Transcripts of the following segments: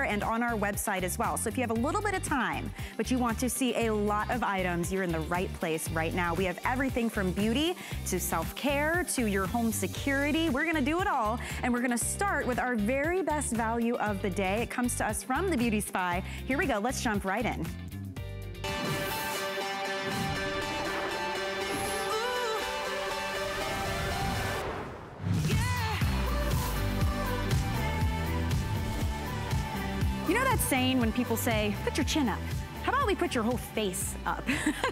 and on our website as well. So if you have a little bit of time, but you want to see a lot of items, you're in the right place right now. We have everything from beauty to self-care to your home security. We're gonna do it all, and we're gonna start with our very best value of the day. It comes to us from the Beauty Spy. Here we go, let's jump right in. You know that saying when people say, put your chin up? How about we put your whole face up?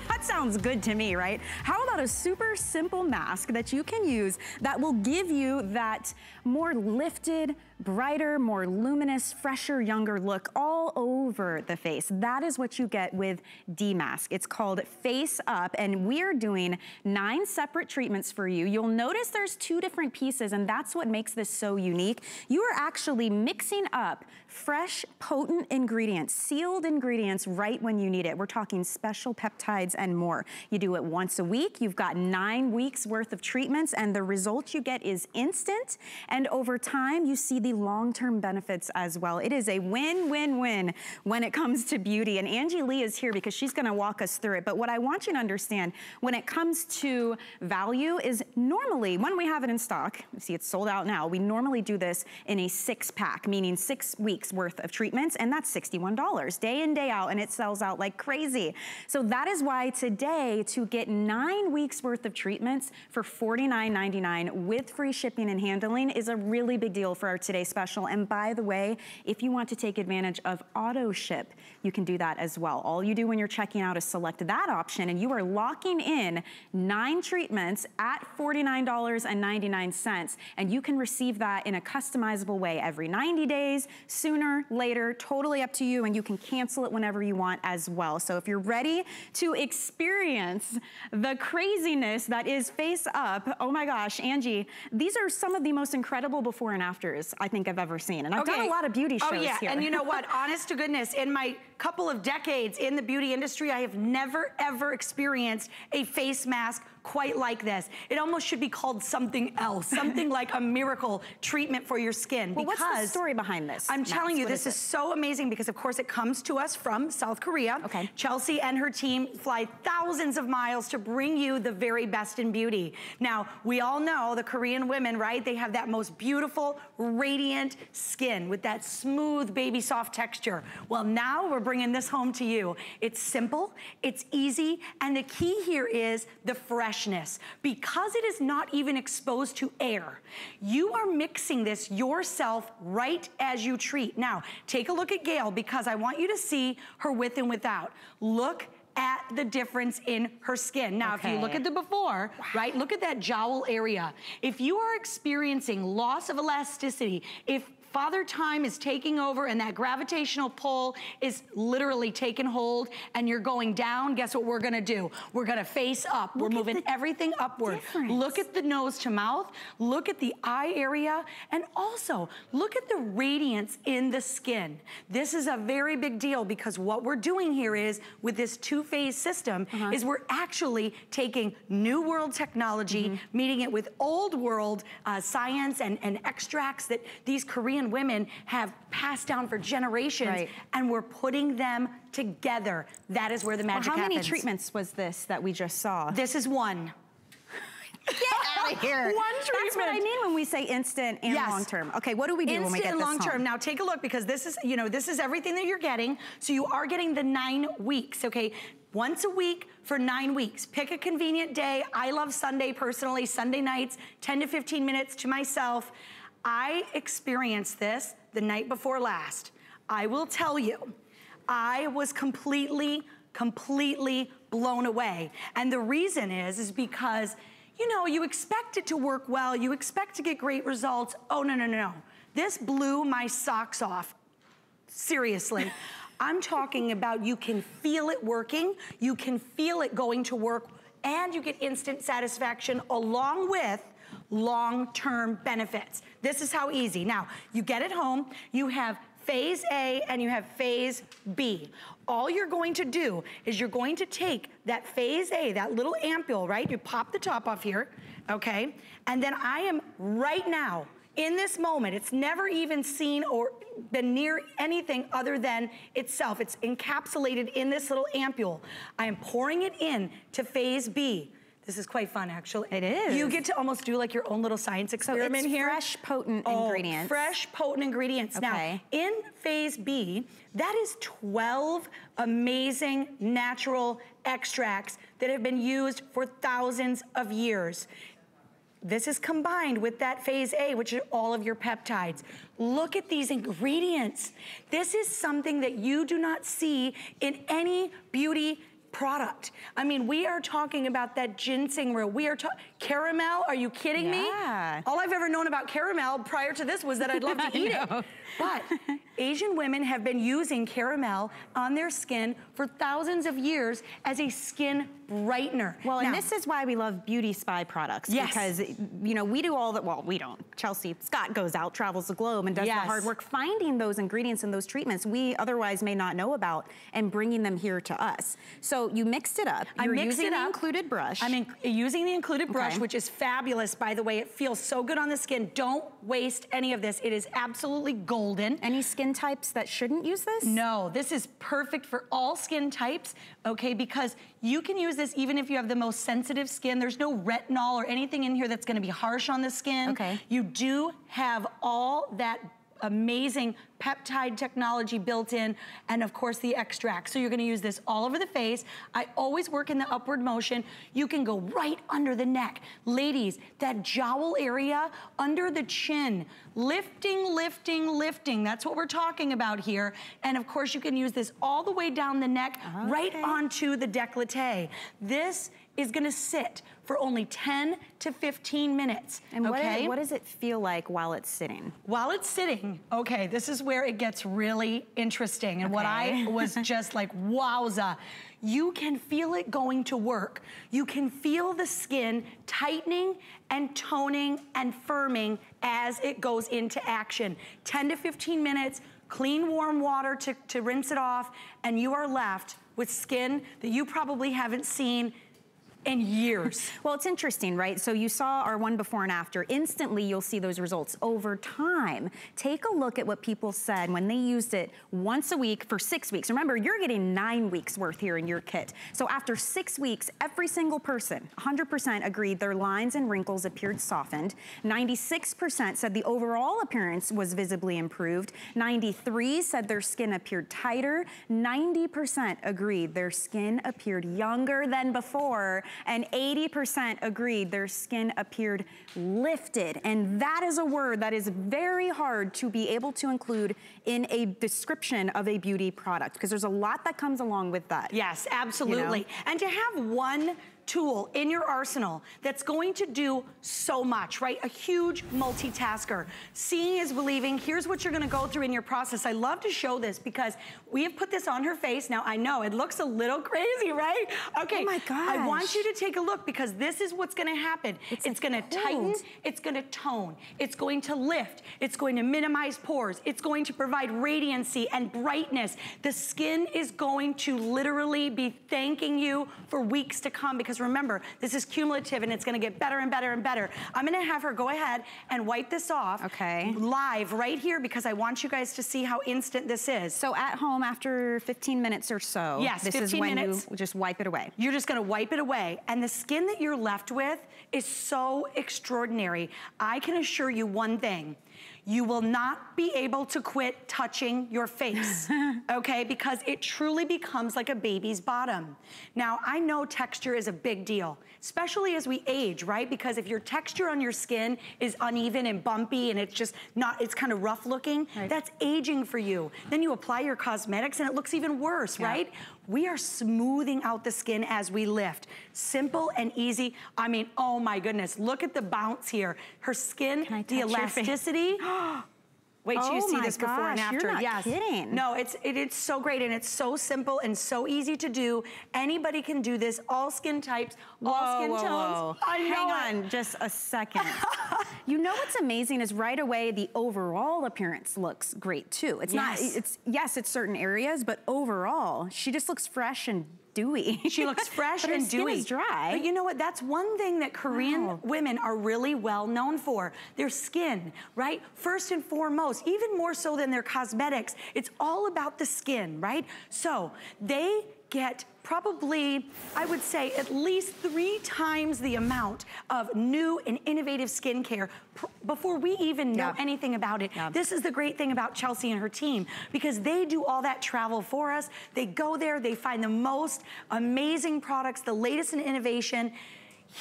That sounds good to me, right? How about a super simple mask that you can use that will give you that more lifted, brighter, more luminous, fresher, younger look all over the face. That is what you get with D-Mask. It's called Face Up, and we're doing 9 separate treatments for you. You'll notice there's 2 different pieces, and that's what makes this so unique. You are actually mixing up fresh, potent ingredients, sealed ingredients right when you need it. We're talking special peptides and more. You do it once a week. You've got 9 weeks worth of treatments, and the result you get is instant. And over time, you see the long-term benefits as well. It is a win-win-win when it comes to beauty. And Angie Lee is here because she's gonna walk us through it. But what I want you to understand when it comes to value is normally when we have it in stock, you see it's sold out now, we normally do this in a 6-pack, meaning 6 weeks worth of treatments, and that's $61 day in, day out, and it sells out like crazy. So that is why today, to get 9 weeks worth of treatments for $49.99 with free shipping and handling is a really big deal for our today special. And by the way, if you want to take advantage of auto ship, you can do that as well. All you do when you're checking out is select that option, and you are locking in 9 treatments at $49.99, and you can receive that in a customizable way every 90 days, sooner, later, totally up to you, and you can cancel it whenever you want as well. So if you're ready to experience the craziness that is Face Up, oh my gosh, Angie, these are some of the most incredible before and afters I think I've ever seen. And I've done a lot of beauty shows here. And you know what, honest to goodness, in my couple of decades in the beauty industry, I have never ever experienced a face mask quite like this. It almost should be called something else, something like a miracle treatment for your skin. Well, what's the story behind this? I'm telling you, this is so amazing because of course it comes to us from South Korea. Okay. Chelsea and her team fly thousands of miles to bring you the very best in beauty. Now, we all know the Korean women, right? They have that most beautiful, radiant skin with that smooth, baby soft texture. Well, now we're bringing this home to you. It's simple, it's easy, and the key here is the freshness. Because it is not even exposed to air, you are mixing this yourself right as you treat. Now, take a look at Gail because I want you to see her with and without. Look at the difference in her skin. Now, if you look at the before, right, look at that jowl area. If you are experiencing loss of elasticity, if Father Time is taking over and that gravitational pull is literally taking hold and you're going down, guess what we're gonna do? We're gonna face up. We're moving everything upward. Look at the nose to mouth, look at the eye area, and also look at the radiance in the skin. This is a very big deal because what we're doing here is, with this 2-phase system, is we're actually taking new world technology, meeting it with old world science and extracts that these Korean women have passed down for generations, and we're putting them together. That is where the magic happens. How many treatments was this that we just saw? This is 1. Get out of here. 1 treatment. That's what I mean when we say instant and long-term. Okay, what do we do when we get this long-term. home? Now take a look because this is, you know, this is everything that you're getting. So you are getting the 9 weeks, okay? Once a week for 9 weeks. Pick a convenient day. I love Sunday personally. Sunday nights, 10 to 15 minutes to myself. I experienced this the night before last. I will tell you, I was completely blown away. And the reason is because, you know, you expect it to work well, you expect to get great results. Oh, no. This blew my socks off. Seriously. I'm talking about you can feel it working, you can feel it going to work, and you get instant satisfaction along with long-term benefits. This is how easy. Now, you get it home, you have phase A and you have phase B. All you're going to do is you're going to take that phase A, that little ampule, right? You pop the top off here, okay? And then I am right now, in this moment, it's never even seen or been near anything other than itself. It's encapsulated in this little ampule. I am pouring it in to phase B. This is quite fun, actually. It is. You get to almost do like your own little science experiment so it's here. Fresh, potent ingredients. Fresh, potent ingredients. Okay. Now, in phase B, that is 12 amazing natural extracts that have been used for thousands of years. This is combined with that phase A, which are all of your peptides. Look at these ingredients. This is something that you do not see in any beauty product. I mean, we are talking about that ginseng root. We are talking caramel. Are you kidding me? All I've ever known about caramel prior to this was that I'd love to eat it. But Asian women have been using caramel on their skin for thousands of years as a skin brightener. Well, and this is why we love Beauty Spy products. Yes. Because, you know, we do all that, well, we don't. Chelsea Scott goes out, travels the globe, and does the hard work finding those ingredients and those treatments we otherwise may not know about and bringing them here to us. So you mixed it up. You're using the included brush. I'm using the included brush, which is fabulous, by the way. It feels so good on the skin. Don't waste any of this. It is absolutely golden. Any skin types that shouldn't use this? No, this is perfect for all skin types, okay, because you can use this even if you have the most sensitive skin. There's no retinol or anything in here that's gonna be harsh on the skin. Okay. You do have all that amazing peptide technology built in, and of course the extract. So you're gonna use this all over the face. I always work in the upward motion. You can go right under the neck. Ladies, that jowl area under the chin, lifting, lifting, lifting. That's what we're talking about here. And of course you can use this all the way down the neck, right onto the décolleté. This is gonna sit for only 10 to 15 minutes, and what does it feel like while it's sitting? While it's sitting, okay, this is where it gets really interesting. And what I was just like, wowza. You can feel it going to work. You can feel the skin tightening and toning and firming as it goes into action. 10 to 15 minutes, clean warm water to rinse it off, and you are left with skin that you probably haven't seen in years. Well, it's interesting, right? So you saw our one before and after. Instantly, you'll see those results over time. Take a look at what people said when they used it once a week for 6 weeks. Remember, you're getting 9 weeks worth here in your kit. So after 6 weeks, every single person, 100% agreed their lines and wrinkles appeared softened. 96% said the overall appearance was visibly improved. 93% said their skin appeared tighter. 90% agreed their skin appeared younger than before. And 80% agreed their skin appeared lifted. And that is a word that is very hard to be able to include in a description of a beauty product, because there's a lot that comes along with that. Yes, absolutely. You know? And to have one tool in your arsenal that's going to do so much, right? A huge multitasker. Seeing is believing. Here's what you're gonna go through in your process. I love to show this because we have put this on her face. Now, I know it looks a little crazy, right? Okay. Oh my gosh. I want you to take a look because this is what's gonna happen. It's gonna tighten, it's gonna tone, it's going to lift, it's going to minimize pores, it's going to provide radiancy and brightness. The skin is going to literally be thanking you for weeks to come, because remember, this is cumulative and it's gonna get better and better and better. I'm gonna have her go ahead and wipe this off live right here, because I want you guys to see how instant this is. So at home after 15 minutes or so, this is when you just wipe it away. You're just gonna wipe it away. And the skin that you're left with is so extraordinary. I can assure you one thing. You will not be able to quit touching your face, okay? Because it truly becomes like a baby's bottom. Now, I know texture is a big deal, especially as we age, right? Because if your texture on your skin is uneven and bumpy and it's just not, it's kind of rough looking, that's aging for you. Then you apply your cosmetics and it looks even worse, right? We are smoothing out the skin as we lift. Simple and easy. I mean, oh my goodness, look at the bounce here. Her skin, the elasticity. Wait till you see this before and after. You're not kidding. No, it's so great, and it's so simple and so easy to do. Anybody can do this, all skin types, all skin tones. I know. Hang on just a second. You know what's amazing is right away the overall appearance looks great too. It's not, yes, it's certain areas, but overall, she just looks fresh and dewy. She looks fresh but her and skin dewy. is dry. But you know what? That's one thing that Korean women are really well known for. Their skin, right? First and foremost, even more so than their cosmetics, it's all about the skin, right? So they get probably, I would say, at least 3 times the amount of new and innovative skincare before we even know anything about it. This is the great thing about Chelsea and her team, because they do all that travel for us. They go there, they find the most amazing products, the latest in innovation.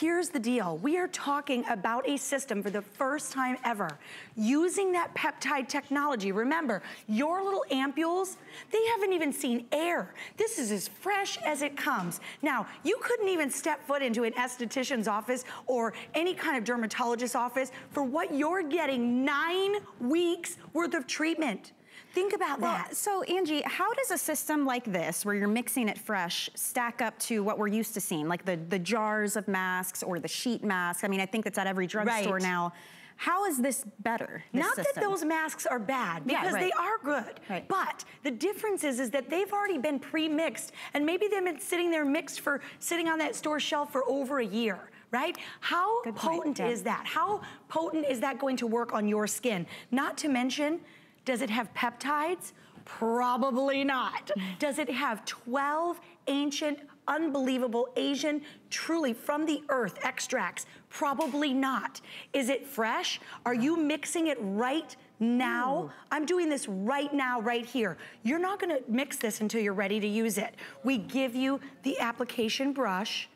Here's the deal. We are talking about a system for the first time ever using that peptide technology. Remember, your little ampules, they haven't even seen air. This is as fresh as it comes. Now, you couldn't even step foot into an esthetician's office or any kind of dermatologist's office for what you're getting 9 weeks worth of treatment. Think about that. So Angie, how does a system like this, where you're mixing it fresh, stack up to what we're used to seeing, like the jars of masks or the sheet masks? I mean, I think that's at every drugstore now. How is this better, Not that those masks are bad, because they are good. But the difference is that they've already been pre-mixed, and maybe they've been sitting there mixed for, sitting on that store shelf for over a year. Right? How potent is that? How potent is that going to work on your skin? Not to mention, does it have peptides? Probably not. Does it have 12 ancient, unbelievable Asian, truly from the earth extracts? Probably not. Is it fresh? Are you mixing it right now? I'm doing this right now, right here. You're not gonna mix this until you're ready to use it. We give you the application brush,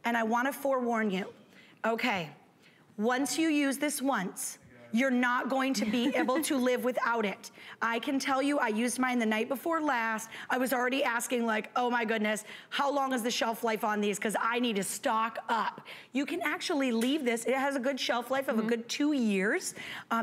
and I wanna forewarn you, okay, once you use this once, you're not going to be able to live without it. I can tell you, I used mine the night before last. I was already asking, like, oh my goodness, how long is the shelf life on these? Because I need to stock up. You can actually leave this. It has a good shelf life of a good 2 years,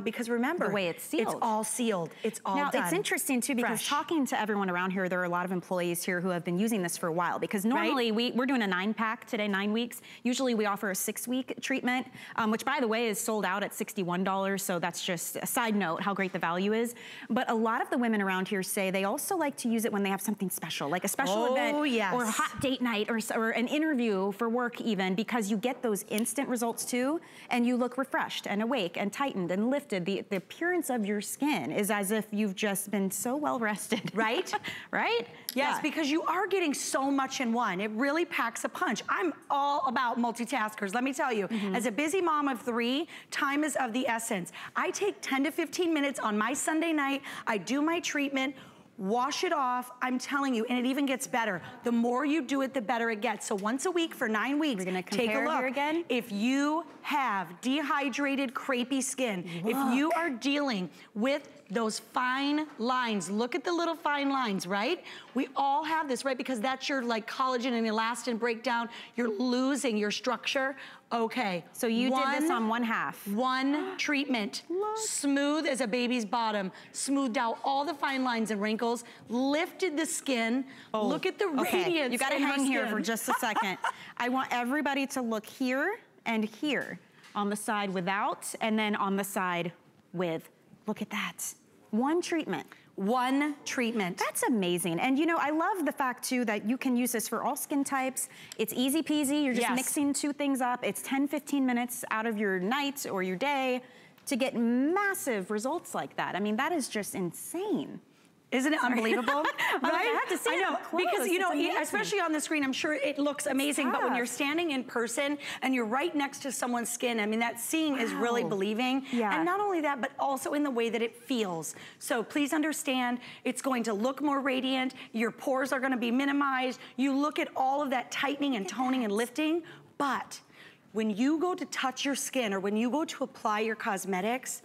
because remember, the way it's sealed. It's all sealed. It's all done. Now, it's interesting too, because talking to everyone around here, there are a lot of employees here who have been using this for a while, because normally we're doing a 9-pack today, 9 weeks. Usually we offer a 6-week treatment, which by the way is sold out at $61. So that's just a side note, how great the value is. But a lot of the women around here say they also like to use it when they have something special, like a special event or a hot date night or an interview for work even, because you get those instant results too, and you look refreshed and awake and tightened and lifted. The appearance of your skin is as if you've just been so well rested. Right? Right? Yes, because you are getting so much in one. It really packs a punch. I'm all about multitaskers, let me tell you. As a busy mom of 3, time is of the essence. I take 10 to 15 minutes on my Sunday night, I do my treatment, wash it off, I'm telling you, and it even gets better. The more you do it, the better it gets. So once a week for 9 weeks, take a look. Here again. If you have dehydrated, crepey skin, if you are dealing with those fine lines, look at the little fine lines, right? We all have this, right? Because that's your like collagen and elastin breakdown. You're losing your structure. Okay. So you did this on 1/2. 1 treatment. Smooth as a baby's bottom. Smoothed out all the fine lines and wrinkles. Lifted the skin. Look at the radiance. You gotta hang here for just a second. I want everybody to look here and here. On the side without, and then on the side with. Look at that. 1 treatment. 1 treatment. That's amazing. And you know, I love the fact too that you can use this for all skin types. It's easy peasy. You're just mixing 2 things up. It's 10, 15 minutes out of your night or your day to get massive results like that. I mean, that is just insane. Isn't it unbelievable? Right? I have to see it up close. Because you know, especially on the screen, I'm sure it looks amazing, but when you're standing in person and you're right next to someone's skin, I mean, that seeing is really believing. And not only that, but also in the way that it feels. So please understand, it's going to look more radiant, your pores are gonna be minimized, you look at all of that tightening and toning and lifting, but when you go to touch your skin or when you go to apply your cosmetics,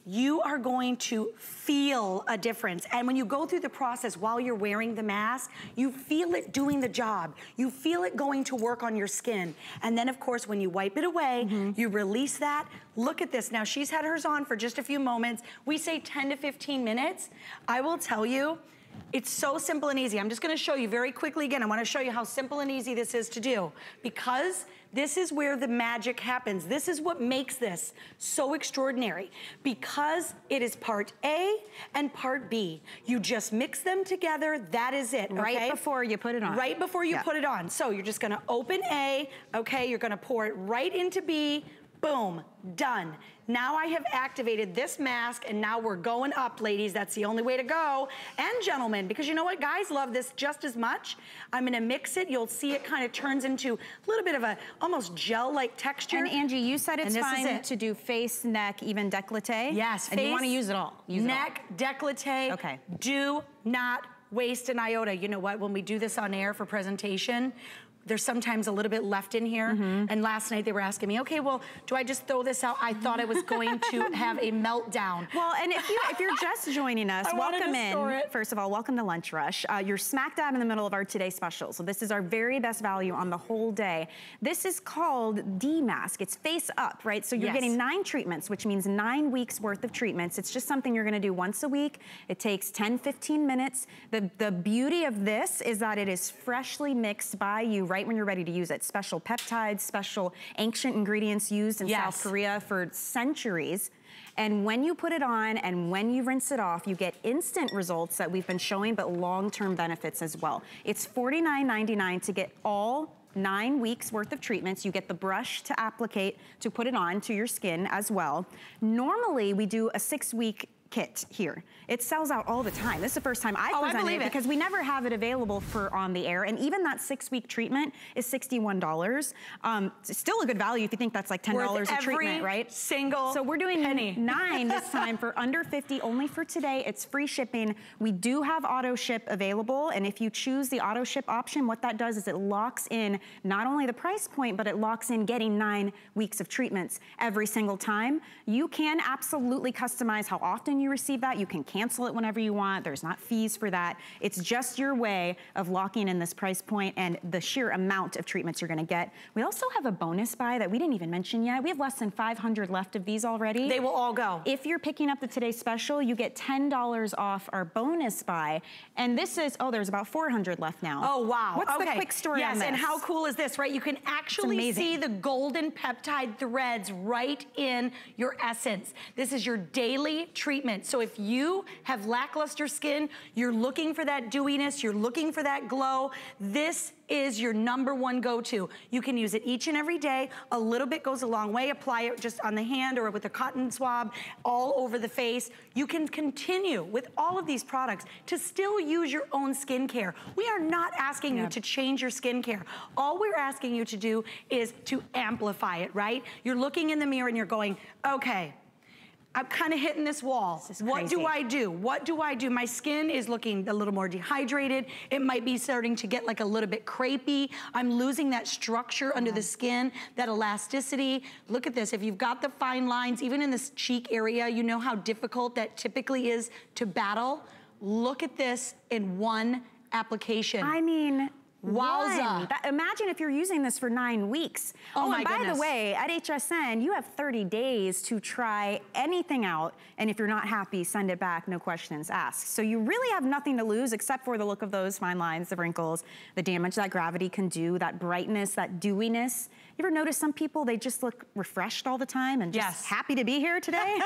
you are going to feel a difference. And when you go through the process while you're wearing the mask, you feel it doing the job. You feel it going to work on your skin. And then of course, when you wipe it away, you release that. Look at this. Now she's had hers on for just a few moments. We say 10 to 15 minutes. I will tell you, It's so simple and easy. I'm just gonna show you very quickly again. I wanna show you how simple and easy this is to do, because this is where the magic happens. This is what makes this so extraordinary, because it is part A and part B. You just mix them together, that is it, okay? Right before you put it on. Right before you put it on. So you're just gonna open A, okay? You're gonna pour it right into B, boom, done. Now I have activated this mask, and now we're going up, ladies. That's the only way to go. And gentlemen, because you know what? Guys love this just as much. I'm gonna mix it. You'll see it kind of turns into a little bit of a almost gel-like texture. And Angie, you said it's fine to do face, neck, even décolleté. Yes, and you wanna use it all. Neck, décolleté. Okay. Do not waste an iota. You know what? When we do this on air for presentation, there's sometimes a little bit left in here. And last night they were asking me, okay, well, do I just throw this out? I thought I was going to have a meltdown. Well, and if you're just joining us, welcome in. First of all, welcome to Lunch Rush. You're smack dab in the middle of our Today Special. So this is our very best value on the whole day. This is called D-Mask. It's face up, right? So you're getting 9 treatments, which means 9 weeks worth of treatments. It's just something you're gonna do once a week. It takes 10, 15 minutes. The beauty of this is that it is freshly mixed by you right when you're ready to use it. Special peptides, special ancient ingredients used in South Korea for centuries. And when you put it on and when you rinse it off, you get instant results that we've been showing, but long-term benefits as well. It's $49.99 to get all 9 weeks worth of treatments. You get the brush to applicate, to put it on to your skin as well. Normally, we do a 6-week kit here. It sells out all the time. This is the first time I presented it because we never have it available for on the air. And even that 6-week treatment is $61. It's still a good value if you think that's like $10 a treatment, right? Single So we're doing 9 this time for under 50, only for today. It's free shipping. We do have auto ship available. And if you choose the auto ship option, what that does is it locks in not only the price point, but it locks in getting 9 weeks of treatments every single time. You can absolutely customize how often you receive that. You can cancel it whenever you want. There's not fees for that. It's just your way of locking in this price point and the sheer amount of treatments you're gonna get. We also have a bonus buy that we didn't even mention yet. We have less than 500 left of these already. They will all go. If you're picking up the Today Special, you get $10 off our bonus buy. And this is, oh, there's about 400 left now. Oh, wow. What's the quick story on this? And how cool is this, right? You can actually see the golden peptide threads right in your essence. This is your daily treatment. So if you have lackluster skin, you're looking for that dewiness, you're looking for that glow, this is your #1 go-to. You can use it each and every day. A little bit goes a long way. Apply it just on the hand or with a cotton swab all over the face. You can continue with all of these products to still use your own skincare. We are not asking you to change your skincare. All we're asking you to do is to amplify it, right? You're looking in the mirror and you're going, okay, I'm kind of hitting this wall. What do I do? What do I do? My skin is looking a little more dehydrated. It might be starting to get like a little bit crepey. I'm losing that structure under the skin, that elasticity. Look at this. If you've got the fine lines, even in this cheek area, you know how difficult that typically is to battle. Look at this in one application. I mean, wowza. Imagine if you're using this for 9 weeks. Oh my goodness. By the way, at HSN, you have 30 days to try anything out. And if you're not happy, send it back, no questions asked. So you really have nothing to lose except for the look of those fine lines, the wrinkles, the damage that gravity can do, that brightness, that dewiness. You ever notice some people, they just look refreshed all the time and just happy to be here today?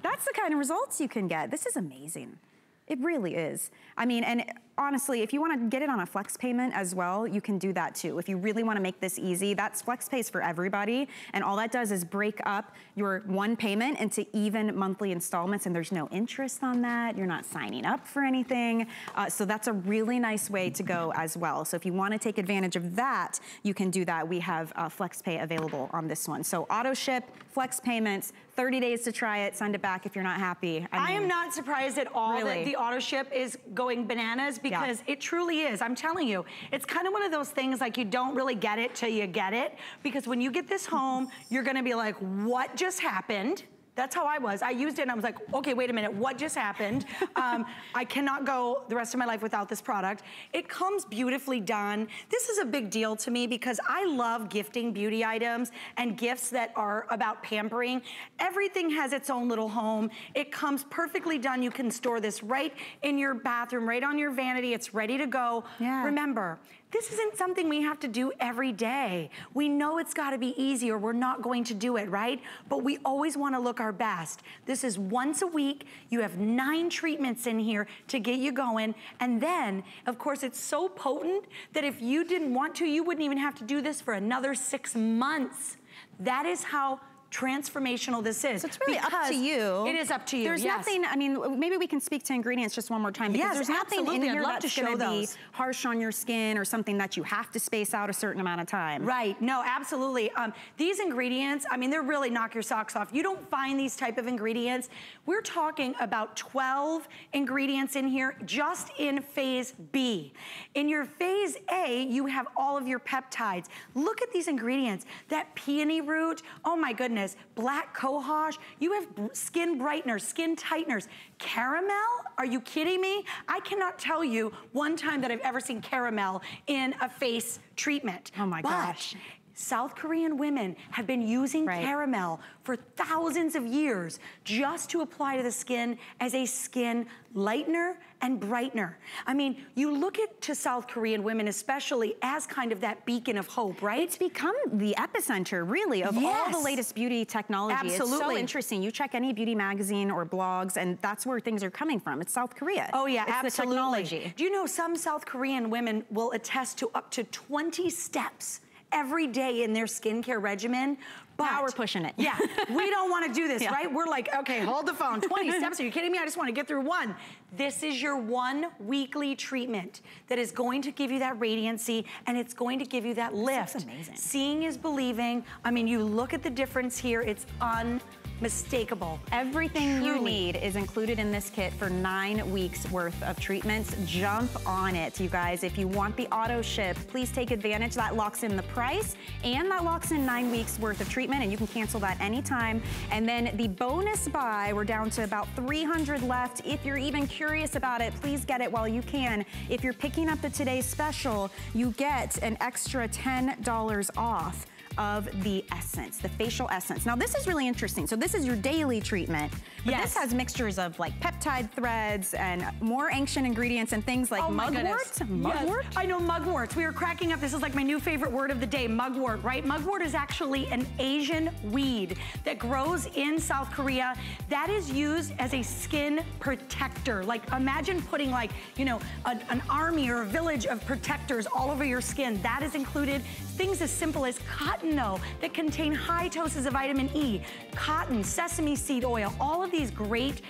That's the kind of results you can get. This is amazing. It really is. I mean, and honestly, if you want to get it on a flex payment as well, you can do that too. If you really want to make this easy, that's flex pays for everybody. And all that does is break up your one payment into even monthly installments, and there's no interest on that. You're not signing up for anything. So that's a really nice way to go as well. So if you want to take advantage of that, you can do that. We have flex pay available on this one. So auto ship, flex payments, 30 days to try it, send it back if you're not happy. I am not surprised at all that the auto ship is going bananas, because it truly is. I'm telling you, it's kind of one of those things like you don't really get it till you get it, because when you get this home, you're gonna be like, what just happened? That's how I was. I used it and I was like, okay, wait a minute, what just happened? I cannot go the rest of my life without this product. It comes beautifully done. This is a big deal to me because I love gifting beauty items and gifts that are about pampering. Everything has its own little home. It comes perfectly done. You can store this right in your bathroom, right on your vanity. It's ready to go. Yeah. Remember, this isn't something we have to do every day. We know it's gotta be easy or we're not going to do it, right? But we always wanna look our best. This is once a week. You have 9 treatments in here to get you going. And then, of course, it's so potent that if you didn't want to, you wouldn't even have to do this for another 6 months. That is how transformational this is. So it's really up to you. It is up to you, There's nothing, I mean, maybe we can speak to ingredients just one more time because there's nothing in here that's gonna be harsh on your skin or something that you have to space out a certain amount of time. Right, no, absolutely. These ingredients, I mean, they're really knock your socks off. You don't find these type of ingredients. We're talking about 12 ingredients in here just in phase B. In your phase A, you have all of your peptides. Look at these ingredients. That peony root, oh my goodness. Black cohosh, you have skin brighteners, skin tighteners. Caramel, are you kidding me? I cannot tell you one time that I've ever seen caramel in a face treatment. Oh my gosh. South Korean women have been using caramel for thousands of years just to apply to the skin as a skin lightener and brightener. I mean, you look to South Korean women especially as kind of that beacon of hope, right? It's become the epicenter, really, of all the latest beauty technology. Absolutely. It's so interesting. You check any beauty magazine or blogs, and that's where things are coming from. It's South Korea. Oh yeah, it's absolutely. the technology. Do you know some South Korean women will attest to up to 20 steps every day in their skincare regimen? But now we're pushing it. Yeah, we don't want to do this, right? We're like, okay, hold the phone. 20 steps, are you kidding me? I just want to get through one. This is your one weekly treatment that is going to give you that radiancy and it's going to give you that lift. That's amazing. Seeing is believing. I mean, you look at the difference here, it's unmistakable. Everything you need is included in this kit for 9 weeks worth of treatments. Jump on it, you guys. If you want the auto ship, please take advantage. That locks in the price and that locks in 9 weeks worth of treatment, and you can cancel that anytime. And then the bonus buy, we're down to about 300 left. If you're even curious about it, please get it while you can. If you're picking up the Today's Special, you get an extra $10 off of the essence, the facial essence. Now this is really interesting. So this is your daily treatment, but this has mixtures of like peptide threads and more ancient ingredients and things like mugwort. Mugwort? Yes, I know mugwort. We were cracking up. This is like my new favorite word of the day, mugwort, right? Mugwort is actually an Asian weed that grows in South Korea that is used as a skin protector. Like imagine putting like, you know, an army or a village of protectors all over your skin. That is included. Things as simple as cotton though, that contain high doses of vitamin E, cotton, sesame seed oil, all of these great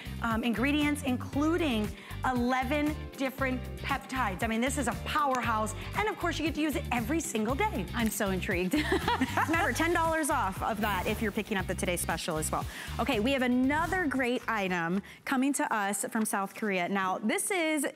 ingredients, including 11 different peptides. I mean, this is a powerhouse. And of course, you get to use it every single day. I'm so intrigued. Remember, $10 off of that if you're picking up the Today's Special as well. Okay, we have another great item coming to us from South Korea. Now, this is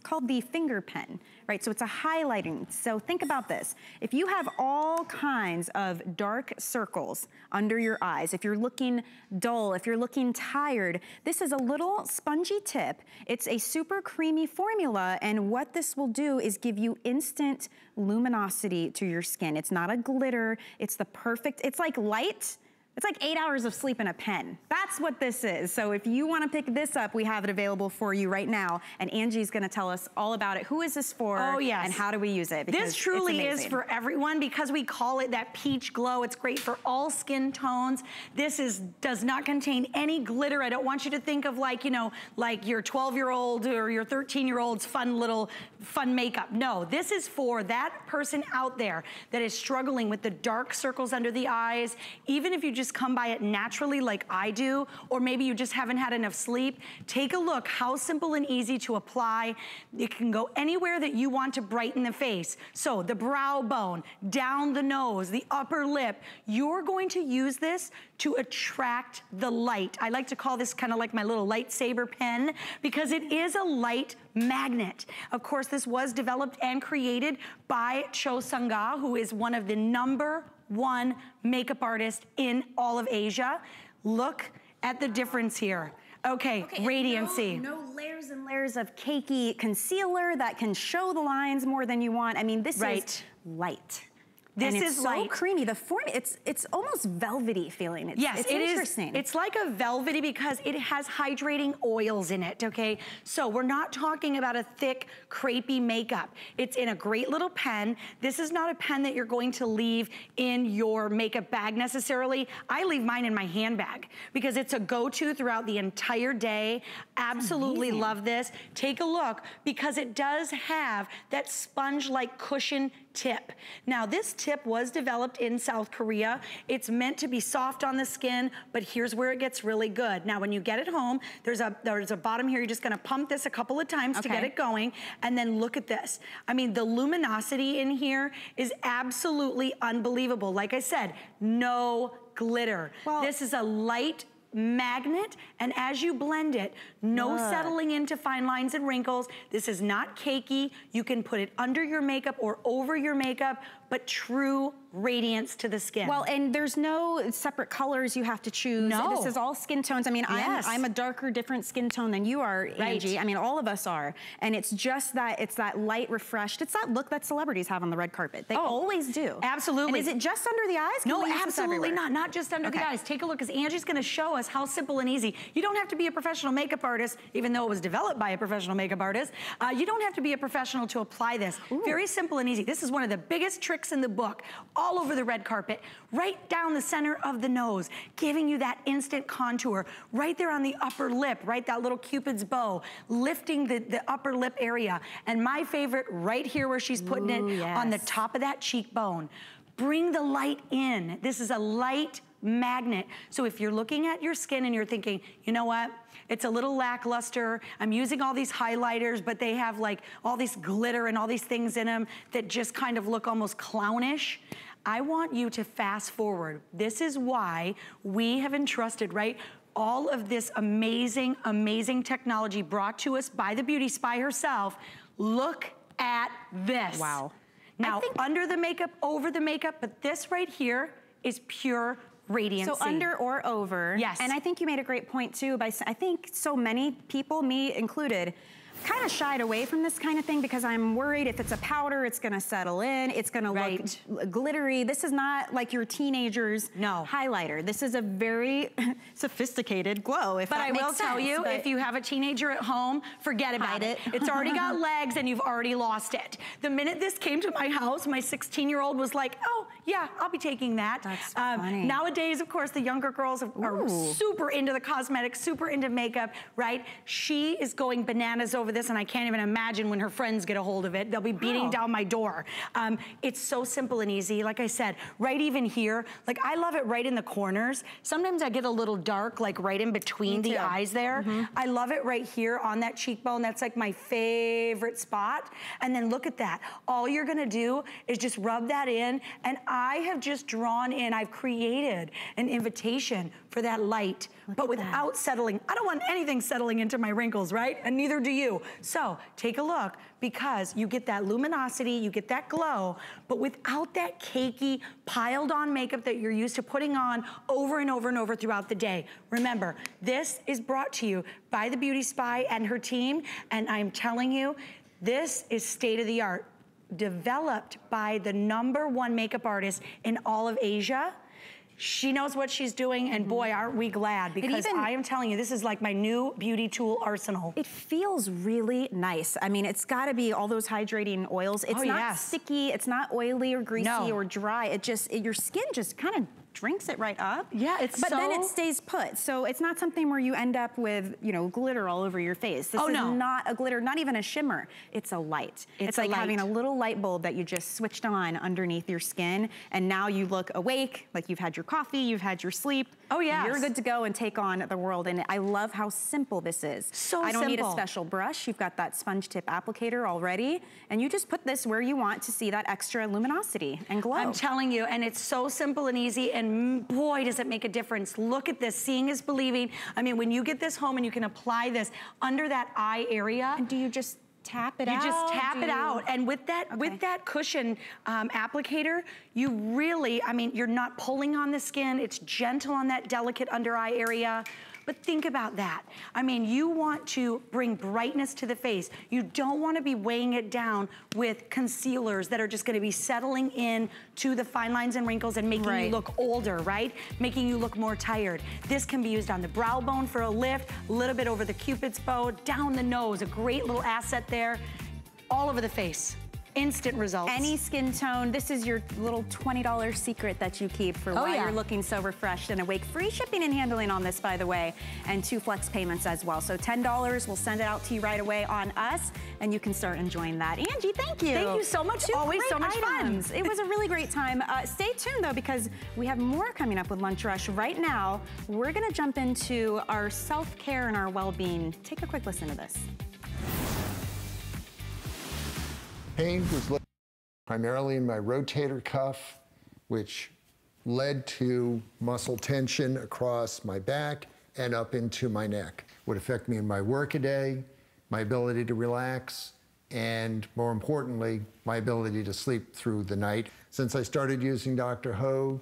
called the finger pen, right? So it's a highlighting. So think about this. If you have all kinds of dark circles under your eyes, if you're looking dull, if you're looking tired, this is a little spongy tip. It's a super creamy formula, and what this will do is give you instant luminosity to your skin. It's not a glitter, it's the perfect, it's like light. It's like 8 hours of sleep in a pen. That's what this is. So if you want to pick this up, we have it available for you right now. And Angie's going to tell us all about it. Who is this for? Oh, yes. And how do we use it? This truly is for everyone because we call it that peach glow. It's great for all skin tones. This does not contain any glitter. I don't want you to think of like, you know, like your 12-year-old or your 13-year-old's fun makeup. No, this is for that person out there that is struggling with the dark circles under the eyes. Even if you just come by it naturally like I do, or maybe you just haven't had enough sleep, take a look how simple and easy to apply. It can go anywhere that you want to brighten the face. So the brow bone, down the nose, the upper lip, you're going to use this to attract the light. I like to call this kind of like my little lightsaber pen because it is a light magnet. Of course, this was developed and created by Cho Sung-ga, who is one of the #1 makeup artist in all of Asia. Look at the difference here. Okay, radiancy. No layers and layers of cakey concealer that can show the lines more than you want. I mean, this is light. This and is so light. creamy. The form, it's almost velvety feeling. Yes, it's interesting. It's like a velvety because it has hydrating oils in it, okay? So we're not talking about a thick, crepey makeup. It's in a great little pen. This is not a pen that you're going to leave in your makeup bag necessarily. I leave mine in my handbag because it's a go-to throughout the entire day. Absolutely love this. Take a look because it does have that sponge-like cushion tip. Now this tip was developed in South Korea. It's meant to be soft on the skin, but here's where it gets really good. Now when you get it home, there's a bottom here. You're just gonna pump this a couple of times to get it going, and then look at this. I mean, the luminosity in here is absolutely unbelievable. Like I said, no glitter. Well, this is a light magnet, and as you blend it, no settling into fine lines and wrinkles. This is not cakey. You can put it under your makeup or over your makeup, but true radiance to the skin. Well, and there's no separate colors you have to choose. No. This is all skin tones. I mean, I'm a darker, different skin tone than you are, Angie. I mean, all of us are. And it's just that, it's that light, refreshed, it's that look that celebrities have on the red carpet. They always do. Absolutely. And is it just under the eyes? No, absolutely not. Not just under the eyes. Take a look, because Angie's gonna show us how simple and easy. You don't have to be a professional makeup artist, even though it was developed by a professional makeup artist. You don't have to be a professional to apply this. Very simple and easy. This is one of the biggest tricks in the book, all over the red carpet, right down the center of the nose, giving you that instant contour, right there on the upper lip, right, that little Cupid's bow, lifting the upper lip area. And my favorite, right here where she's putting it on the top of that cheekbone. Bring the light in. This is a light magnet. So if you're looking at your skin and you're thinking, you know what, it's a little lackluster, I'm using all these highlighters, but they have like all this glitter and all these things in them that just kind of look almost clownish, I want you to fast forward. This is why we have entrusted, right, all of this amazing, amazing technology brought to us by the Beauty Spy herself. Look at this. Wow. Now, under the makeup, over the makeup, but this right here is pure radiancy. So under or over. Yes. And I think you made a great point too, by I think so many people, me included, kind of shied away from this kind of thing because I'm worried if it's a powder, it's gonna settle in, it's gonna look glittery. This is not like your teenager's highlighter. This is a very sophisticated glow, if that makes sense. But I will tell you, if you have a teenager at home, forget about it. It's already got legs and you've already lost it. The minute this came to my house, my 16-year-old was like, oh, yeah, I'll be taking that. That's funny. Nowadays, of course, the younger girls are super into the cosmetics, super into makeup, right? She is going bananas over this, and I can't even imagine when her friends get a hold of it. They'll be beating down my door. It's so simple and easy. Like I said, right even here, like I love it right in the corners. Sometimes I get a little dark, like right in between the eyes there. I love it right here on that cheekbone. That's like my favorite spot. And then look at that. All you're gonna do is just rub that in, and I have just drawn in, I've created an invitation for that light, but without settling. I don't want anything settling into my wrinkles, right? And neither do you. So take a look, because you get that luminosity, you get that glow, but without that cakey, piled on makeup that you're used to putting on over and over and over throughout the day. Remember, this is brought to you by the Beauty Spy and her team, and I'm telling you, this is state of the art, developed by the #1 makeup artist in all of Asia. She knows what she's doing, and boy, aren't we glad, because I am telling you, this is like my new beauty tool arsenal. It feels really nice. I mean, it's gotta be all those hydrating oils. It's not sticky, it's not oily or greasy or dry. It just, your skin just kind of drinks it right up. Yeah, but then it stays put. So it's not something where you end up with, you know, glitter all over your face. This is not a glitter, not even a shimmer. It's a light. It's like having a little light bulb that you just switched on underneath your skin, and now you look awake, like you've had your coffee, you've had your sleep. Oh yeah. You're good to go and take on the world. And I love how simple this is. So I don't need a special brush. You've got that sponge tip applicator already, and you just put this where you want to see that extra luminosity and glow. I'm telling you, and it's so simple and easy, and boy, does it make a difference. Look at this, seeing is believing. I mean, when you get this home and you can apply this under that eye area. And do you just tap it out? You just tap it out, and with that cushion applicator, you really, I mean, you're not pulling on the skin. It's gentle on that delicate under eye area. But think about that. I mean, you want to bring brightness to the face. You don't want to be weighing it down with concealers that are just going to be settling in to the fine lines and wrinkles and making you look older, right? Making you look more tired. This can be used on the brow bone for a lift, a little bit over the Cupid's bow, down the nose, a great little asset there, all over the face. Instant results. Any skin tone. This is your little $20 secret that you keep for why you're looking so refreshed and awake. Free shipping and handling on this, by the way, and 2 flex payments as well. So $10, we'll send it out to you right away on us, and you can start enjoying that. Angie, thank you. Thank you so much. Always so much fun. It was a really great time. Stay tuned, though, because we have more coming up with Lunch Rush. Right now, we're going to jump into our self-care and our well-being. Take a quick listen to this. Pain was primarily in my rotator cuff, which led to muscle tension across my back and up into my neck. Would affect me in my workaday, my ability to relax, and more importantly, my ability to sleep through the night. Since I started using Dr. Ho,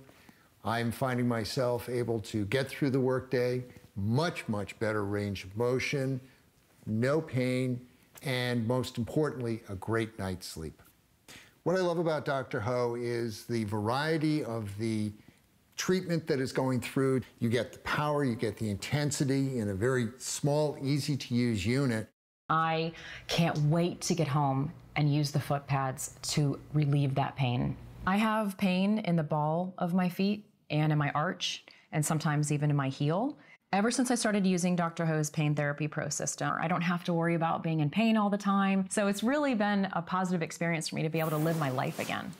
I'm finding myself able to get through the workday, much better range of motion, no pain, and most importantly, a great night's sleep. What I love about Dr. Ho is the variety of the treatment that is going through. You get the power, you get the intensity in a very small, easy to use unit. I can't wait to get home and use the foot pads to relieve that pain. I have pain in the ball of my feet and in my arch, and sometimes even in my heel. Ever since I started using Dr. Ho's Pain Therapy Pro system, I don't have to worry about being in pain all the time. So it's really been a positive experience for me to be able to live my life again.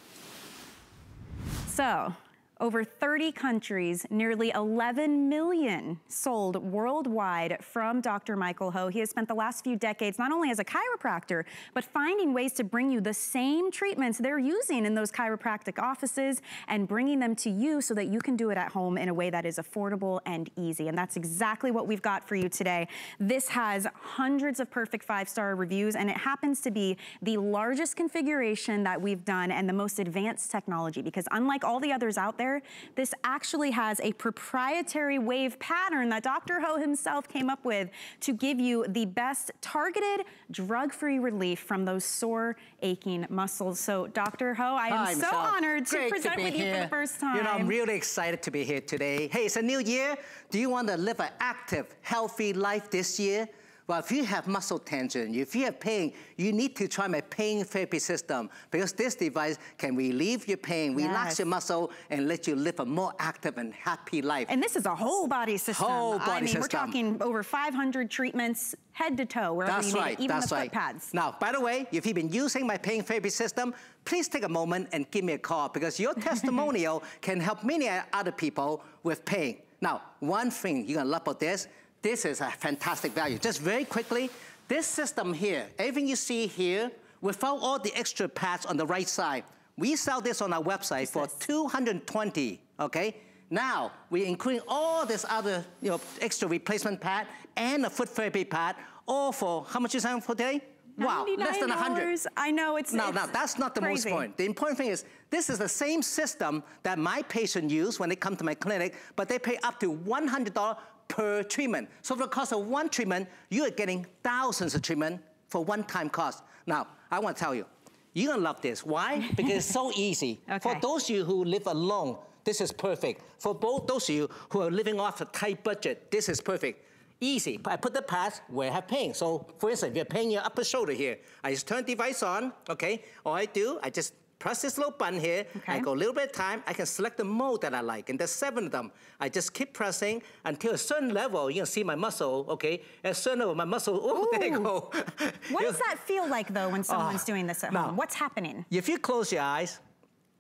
So, over 30 countries, nearly 11 million sold worldwide from Dr. Michael Ho. He has spent the last few decades not only as a chiropractor, but finding ways to bring you the same treatments they're using in those chiropractic offices and bringing them to you so that you can do it at home in a way that is affordable and easy. And that's exactly what we've got for you today. This has hundreds of perfect 5-star reviews, and it happens to be the largest configuration that we've done and the most advanced technology, because unlike all the others out there, this actually has a proprietary wave pattern that Dr. Ho himself came up with to give you the best targeted drug-free relief from those sore, aching muscles. So Dr. Ho, I am so honored to present with you for the first time. You know, I'm really excited to be here today. Hey, it's a new year. Do you want to live an active, healthy life this year? Well, if you have muscle tension, if you have pain, you need to try my pain therapy system, because this device can relieve your pain, relax your muscle, and let you live a more active and happy life. And this is a whole body system. Whole body system. We're talking over 500 treatments, head to toe, wherever you need it, even the foot pads. Now, by the way, if you've been using my pain therapy system, please take a moment and give me a call, because your testimonial can help many other people with pain. Now, one thing you're gonna love about this is a fantastic value. Just very quickly, this system here, everything you see here, without all the extra pads on the right side, we sell this on our website for $220, okay? Now, we're including all this other, extra replacement pad and a foot therapy pad, all for, how much you selling for today? Wow, less than 100. I know, it's Now, that's not the most important. The important thing is, this is the same system that my patient use when they come to my clinic, but they pay up to $100 per treatment. So for the cost of one treatment, you are getting thousands of treatment for one-time cost. Now, I want to tell you, you're gonna love this. Why? Because it's so easy. For those of you who live alone, this is perfect. For both those of you who are living off a tight budget, this is perfect. Easy. I put the pads where I have pain. So, for instance, if you have pain in your upper shoulder here, I just turn the device on, okay? All I do, I just press this little button here, I go a little bit of time, I can select the mode that I like, and there's 7 of them. I just keep pressing until a certain level, you can see my muscle, okay? At a certain level, my muscle, there you go. What does that feel like, though, when someone's doing this at home? What's happening? If you close your eyes,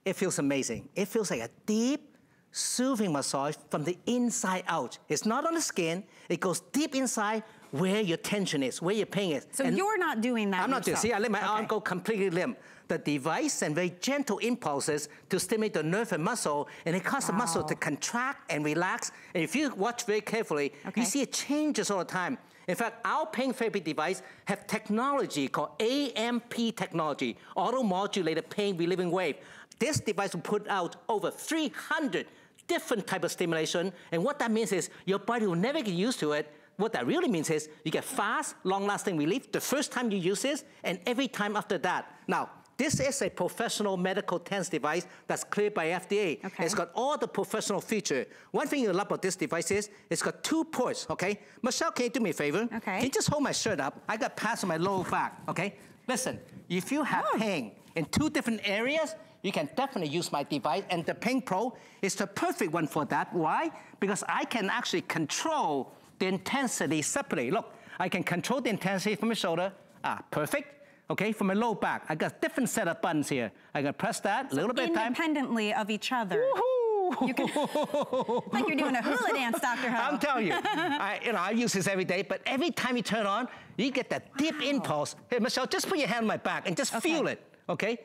it feels amazing. It feels like a deep, soothing massage from the inside out. It's not on the skin, it goes deep inside where your tension is, where your pain is. So you're not doing that I'm not doing it. See, I let my arm go completely limp. The device sends very gentle impulses to stimulate the nerve and muscle, and it causes the muscle to contract and relax. And if you watch very carefully, you see it changes all the time. In fact, our pain therapy device have technology called AMP technology, auto-modulated pain relieving wave. This device will put out over 300 different type of stimulation. And what that means is your body will never get used to it. What that really means is you get fast, long-lasting relief the first time you use this and every time after that. Now, this is a professional medical TENS device that's cleared by FDA. Okay. It's got all the professional features. One thing you love about this device is it's got 2 ports, okay? Michelle, can you do me a favor? Okay. Can you just hold my shirt up? I got pads on my lower back, okay? Listen, if you have pain in 2 different areas, you can definitely use my device, and the Pain Pro is the perfect one for that. Why? Because I can actually control the intensity separately. Look, I can control the intensity from my shoulder. Perfect. Okay, from my low back. I got different set of buttons here. I can press that a little bit of time. Independently of each other. Woohoo! You can, like you're doing a hula dance, Dr. Ho. I'm telling you, I use this every day, but every time you turn on, you get that deep impulse. Hey, Michelle, just put your hand on my back and just feel it, okay?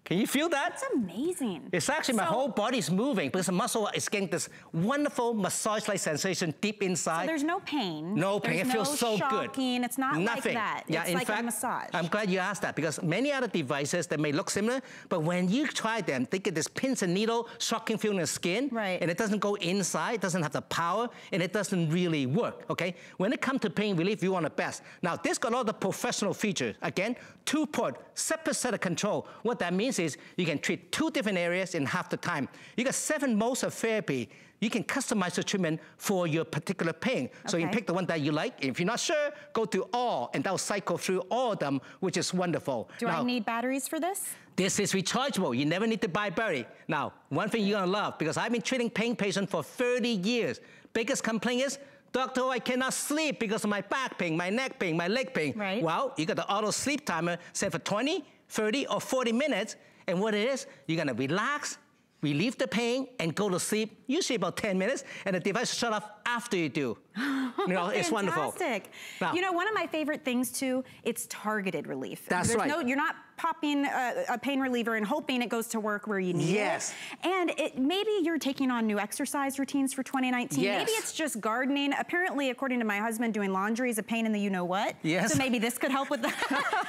Can you feel that? That's amazing. It's actually my whole body's moving because the muscle is getting this wonderful massage-like sensation deep inside. So there's no pain. No pain. It feels so good. It's not Nothing. like that. Yeah, it's in like fact, a massage. I'm glad you asked that because many other devices that may look similar, but when you try them, they get this pins and needle shocking feeling in the skin, and it doesn't go inside, it doesn't have the power, and it doesn't really work, okay? When it comes to pain relief, you want the best. Now, this got all the professional features. Again, 2-port, separate set of control. What that means is you can treat 2 different areas in half the time. You got 7 modes of therapy. You can customize the treatment for your particular pain. So you can pick the one that you like. If you're not sure, go to all, and that'll cycle through all of them, which is wonderful. Do I need batteries for this? This is rechargeable. You never need to buy battery. Now, one thing you're gonna love, because I've been treating pain patients for 30 years. Biggest complaint is, Doctor, I cannot sleep because of my back pain, my neck pain, my leg pain. Right. Well, you got the auto sleep timer set for 20, 30, or 40 minutes. And what it is, you're gonna relax, relieve the pain, and go to sleep, usually about 10 minutes, and the device will shut off after you do. You know, it's wonderful. Fantastic. Now, you know, one of my favorite things too, it's targeted relief. That's right. You're not popping a pain reliever and hoping it goes to work where you need it. And maybe you're taking on new exercise routines for 2019. Yes. Maybe it's just gardening. Apparently, according to my husband, doing laundry is a pain in the you-know-what. Yes. So maybe this could help with that.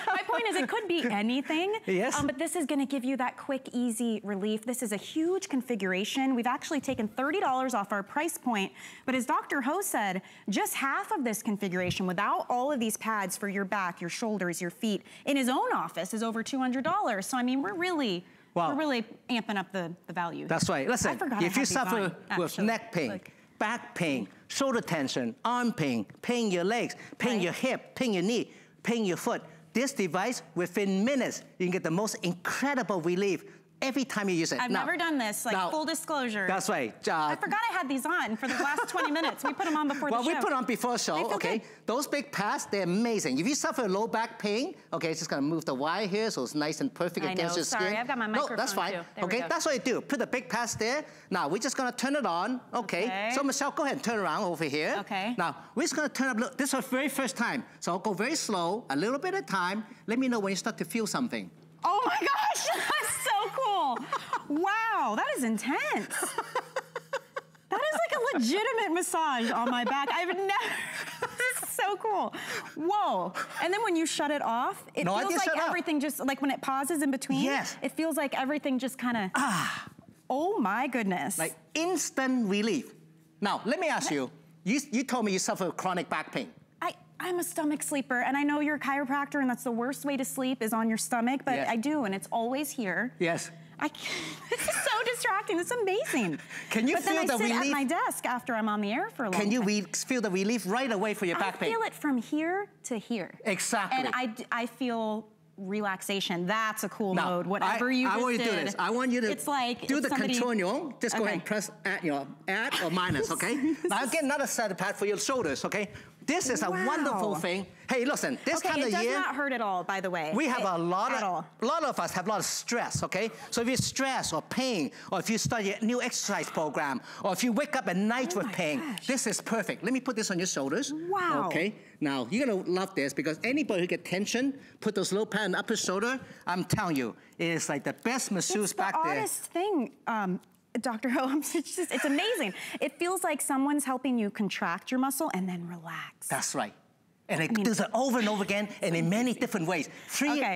My point is it could be anything. Yes. But this is gonna give you that quick, easy relief. This is a huge configuration. We've actually taken $30 off our price point. But as Dr. Ho said, just half of this configuration without all of these pads for your back, your shoulders, your feet, in his own office is over $200. So I mean, we're really amping up the value. That's right. Listen, if you suffer with neck pain, back pain, shoulder tension, arm pain, pain in your legs, pain in your hip, pain in your knee, pain in your foot, this device, within minutes, you can get the most incredible relief every time you use it. I've never done this, like full disclosure. That's right. I forgot I had these on for the last 20 minutes. We put them on before the show. Well, we put on before the show, okay? Good. Those big pads, they're amazing. If you suffer low back pain, okay, it's just gonna move the wire here so it's nice and perfect against your skin. Sorry, I've got my microphone that's fine. too. Okay, that's what you do. Put the big pads there. Now, we're just gonna turn it on, okay? So Michelle, go ahead and turn around over here. Okay. Now, we're just gonna turn up, look, this is our very first time. So I'll go very slow, a little bit at a time. Let me know when you start to feel something. Oh my gosh, that's so cool. Wow, that is intense. That is like a legitimate massage on my back. I've never, this is so cool. Whoa, and then when you shut it off, it feels like everything just, like when it pauses in between, it feels like everything just kind of, oh my goodness. Like instant relief. Now, let me ask you, you told me you suffer chronic back pain. I'm a stomach sleeper, and I know you're a chiropractor, and that's the worst way to sleep is on your stomach, but I do, and it's always here. Yes. This is so distracting. It's amazing. Can you feel the relief? But then I sit at my desk after I'm on the air for a long time. Can you feel the relief right away for your back pain? I feel it from here to here. Exactly. And I feel relaxation. That's a cool mode. Whatever you just did. I want you to do this. I want you to do the control on your own. Just go ahead and press add or minus, okay? Now I'll get another set of pads for your shoulders, okay? This is a wonderful thing. Hey, listen, this time of year. It does not hurt at all, by the way. We have a lot of us have a lot of stress, okay? So if you're stressed or pain, or if you start a new exercise program, or if you wake up at night with pain, this is perfect. Let me put this on your shoulders. Wow. Okay, now you're gonna love this because anybody who get tension, put those little pads on the upper shoulder, I'm telling you, it is like the best masseuse back there. It's the oddest thing. Dr. Ho, it's amazing. It feels like someone's helping you contract your muscle and then relax. That's right. And it does it over and over again and in many different ways.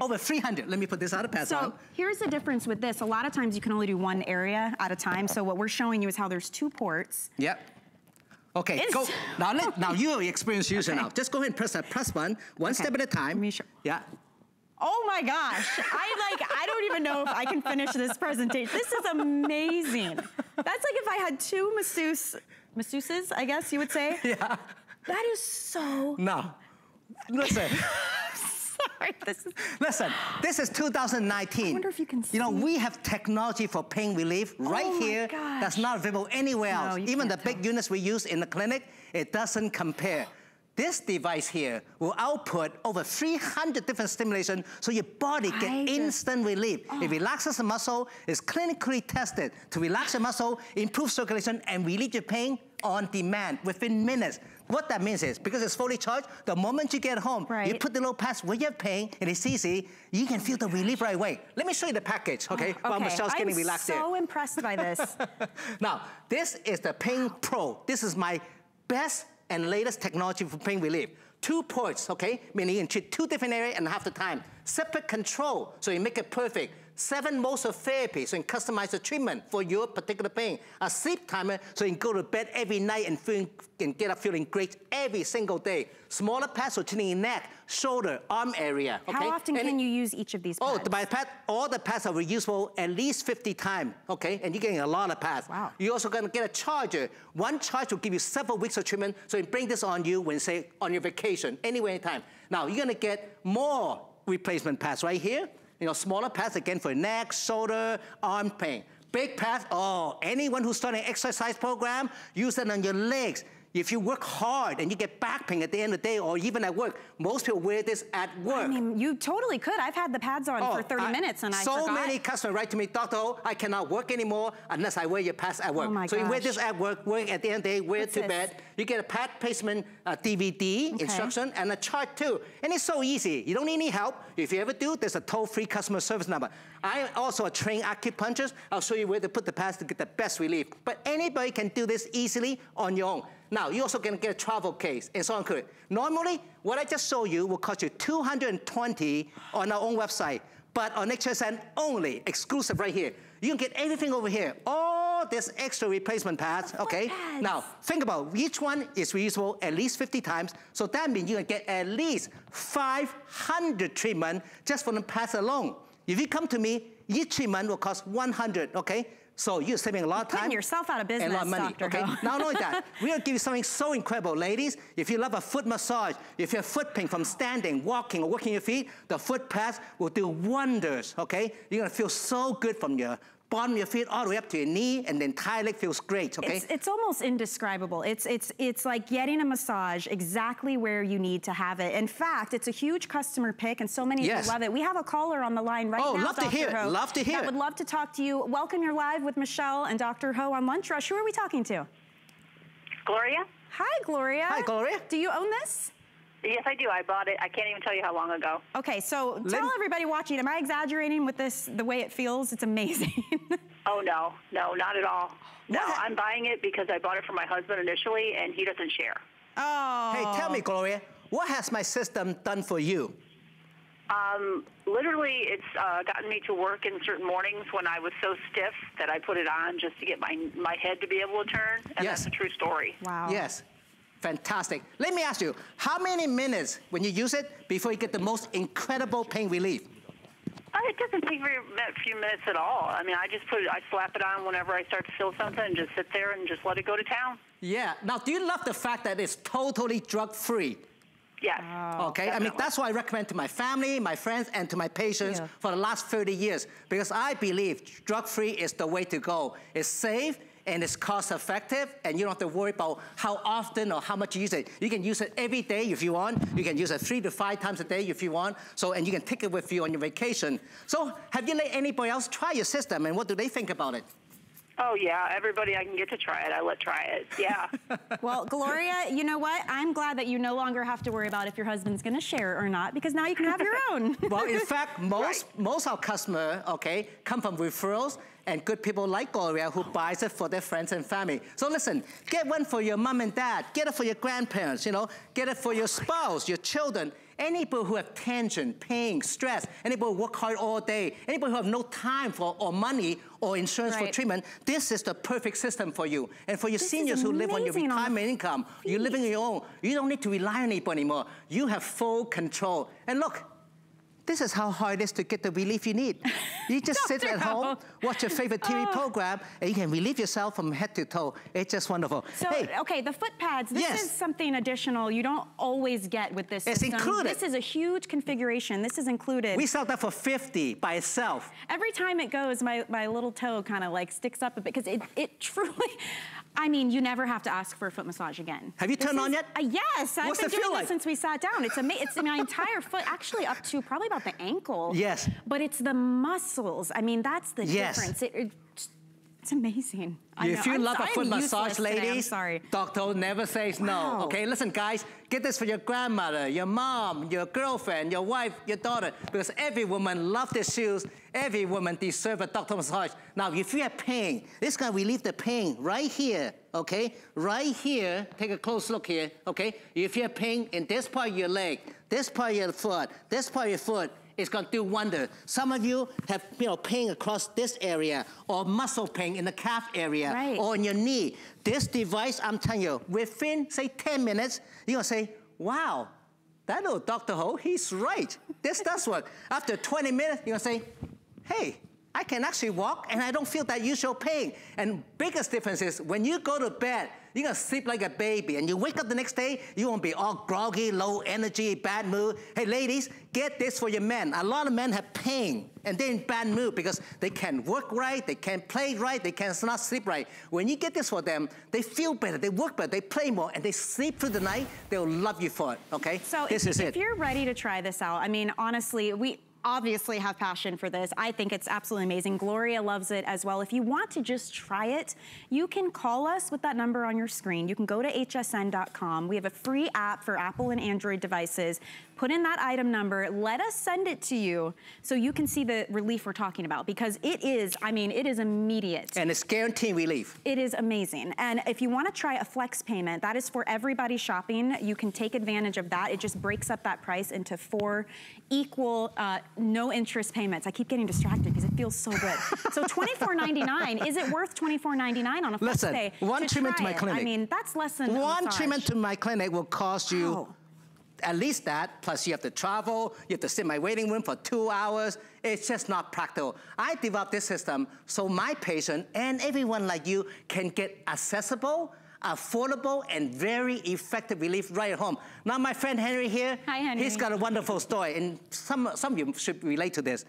Over 300. Let me put this out of pass on. So here's the difference with this. A lot of times you can only do one area at a time. So what we're showing you is how there's 2 ports. Yep. Okay, go. Now you're an experienced user now. Just go ahead and press that plus button, one step at a time. Yeah. Oh my gosh. I don't even know if I can finish this presentation. This is amazing. That's like if I had 2 masseuses, I guess you would say. Yeah. That is so... No. Listen. Sorry, Listen, this is 2019. I wonder if you can see. You know, we have technology for pain relief right here that's not available anywhere else. Even the big units we use in the clinic, it doesn't compare. This device here will output over 300 different stimulations so your body gets instant relief. It relaxes the muscle, it's clinically tested to relax the muscle, improve circulation, and relieve your pain on demand within minutes. What that means is, because it's fully charged, the moment you get home, you put the little pads where you have pain, and it's easy, you can feel the relief right away. Let me show you the package, okay? While Michelle's getting relaxed here. I'm so impressed by this. Now, this is the Pain Pro. This is my best and latest technology for pain relief. 2 ports, okay? Meaning you can treat 2 different areas and half the time. Separate control, so you make it perfect. 7 modes of therapy, so you can customize the treatment for your particular pain. A sleep timer, so you can go to bed every night and get up feeling great every single day. Smaller pads for treating your neck, shoulder, arm area. Okay? How often can you use each of these pads? All the pads are reusable at least 50 times, okay? And you're getting a lot of pads. Wow. You're also gonna get a charger. One charge will give you several weeks of treatment, so you bring this on you when, say, on your vacation, anywhere, anytime. Now, you're gonna get more replacement pads right here. You know, smaller pads, again, for neck, shoulder, arm pain. Big pads, anyone who's starting an exercise program, use it on your legs. If you work hard and you get back pain at the end of the day, or even at work, most people wear this at work. I mean, you totally could. I've had the pads on for 30 minutes and I forgot. So many customers write to me, Dr. O, I cannot work anymore unless I wear your pads at work. Oh my so you wear this at work at the end of the day, wear it to bed. You get a pad placement DVD instruction and a chart too. And it's so easy. You don't need any help. If you ever do, there's a toll-free customer service number. I am also a trained acupuncturist. I'll show you where to put the pads to get the best relief. But anybody can do this easily on your own. Now, you're also gonna get a travel case and so on. Normally, what I just showed you will cost you $220 on our own website, but on HSN only, exclusive right here. You can get everything over here. All this extra replacement pads, okay? Now, think about it. Each one is reusable at least 50 times, so that means you're gonna get at least 500 treatments just for the pads alone. If you come to me, each treatment will cost 100, okay? So you're saving a lot of time. Putting yourself out of business, and a lot of money, Dr. okay? Ho. Not only that, we're gonna give you something so incredible. Ladies, if you love a foot massage, if you have foot pain from standing, walking, or working your feet, the foot pads will do wonders, okay? You're gonna feel so good from your bottom of your feet all the way up to your knee, and the entire leg feels great, okay? It's almost indescribable. It's like getting a massage exactly where you need to have it. In fact, it's a huge customer pick, and so many people love it. We have a caller on the line right now, love to hear it, love to hear it. I would love to talk to you. Welcome, you're live with Michelle and Dr. Ho on Lunch Rush. Who are we talking to? Gloria? Hi, Gloria. Hi, Gloria. Do you own this? Yes, I do. I bought it. I can't even tell you how long ago. Okay, so tell everybody watching, am I exaggerating with this, the way it feels? It's amazing. Oh, no. No, not at all. No, I'm buying it because I bought it for my husband initially, and he doesn't share. Oh. Hey, tell me, Gloria, what has my system done for you? Literally, it's gotten me to work in certain mornings when I was so stiff that I put it on just to get my head to be able to turn, and that's a true story. Wow. Yes. Fantastic. Let me ask you, how many minutes when you use it before you get the most incredible pain relief? It doesn't take a few minutes at all. I mean, I slap it on whenever I start to feel something and just sit there and just let it go to town. Yeah. Now, do you love the fact that it's totally drug-free? Yes. Okay, I mean, that's what I recommend to my family, my friends, and to my patients for the last 30 years, because I believe drug-free is the way to go. It's safe, and it's cost-effective, and you don't have to worry about how often or how much you use it. You can use it every day if you want. You can use it 3 to 5 times a day if you want. So, and you can take it with you on your vacation. So, have you let anybody else try your system, and what do they think about it? Oh, yeah. Everybody I can get to try it, I let try it. Yeah. Well, Gloria, you know what? I'm glad that you no longer have to worry about if your husband's going to share it or not, because now you can have your own. Well, in fact, most our customers, okay, come from referrals and good people like Gloria who buys it for their friends and family. So listen, get one for your mom and dad. Get it for your grandparents, you know. Get it for your spouse, your children. Anybody who have tension, pain, stress, anybody who work hard all day, anybody who have no time for or money or insurance for treatment, this is the perfect system for you. And for your seniors who live on your retirement income, you're living on your own, you don't need to rely on anybody anymore. You have full control. And look, this is how hard it is to get the relief you need. You just sit at home, watch your favorite TV program, and you can relieve yourself from head to toe. It's just wonderful. So, okay, the foot pads, this is something additional you don't always get with this system. It's included. This is a huge configuration. This is included. We sell that for $50 by itself. Every time it goes, my little toe kind of like sticks up a bit, because it truly, I mean, you never have to ask for a foot massage again. Have you turned on yet? Yes, I've been doing this since we sat down. It's my entire foot, actually up to probably about the ankle. Yes. But it's the muscles. I mean, that's the difference. It's amazing. If you love a foot massage, ladies, today, I'm sorry. Doctor never says no. Okay, listen, guys, get this for your grandmother, your mom, your girlfriend, your wife, your daughter, because every woman loves their shoes. Every woman deserves a doctor massage. Now, if you have pain, this is going to relieve the pain right here, okay? Right here, take a close look here, okay? If you have pain in this part of your leg, this part of your foot, this part of your foot, it's going to do wonder. Some of you have, pain across this area, or muscle pain in the calf area, or in your knee. This device, I'm telling you, within, say, 10 minutes, you're going to say, wow, that little Dr. Ho, he's right. This does work. After 20 minutes, you're going to say, hey, I can actually walk and I don't feel that usual pain. And biggest difference is when you go to bed, you're gonna sleep like a baby, and you wake up the next day, you won't be all groggy, low energy, bad mood. Hey ladies, get this for your men. A lot of men have pain and they're in bad mood because they can't work right, they can't play right, they cannot sleep right. When you get this for them, they feel better, they work better, they play more, and they sleep through the night. They'll love you for it, okay? So if you're ready to try this out, I mean, honestly, we obviously have passion for this. I think it's absolutely amazing. Gloria loves it as well. If you want to just try it, you can call us with that number on your screen. You can go to hsn.com. We have a free app for Apple and Android devices. Put in that item number, let us send it to you so you can see the relief we're talking about, because it is, I mean, it is immediate. And it's guaranteed relief. It is amazing. And if you want to try a flex payment, that is for everybody shopping. You can take advantage of that. It just breaks up that price into 4 equal, no interest payments. I keep getting distracted because it feels so good. So $24.99, is it worth $24.99 on a flex pay? Listen, one treatment to my clinic. I mean, that's less than one treatment to my clinic will cost you at least that, plus you have to travel, you have to sit in my waiting room for 2 hours. It's just not practical. I developed this system so my patient and everyone like you can get accessible, affordable, and very effective relief right at home. Now my friend Henry here, hi, Henry. He's got a wonderful story, and some of you should relate to this.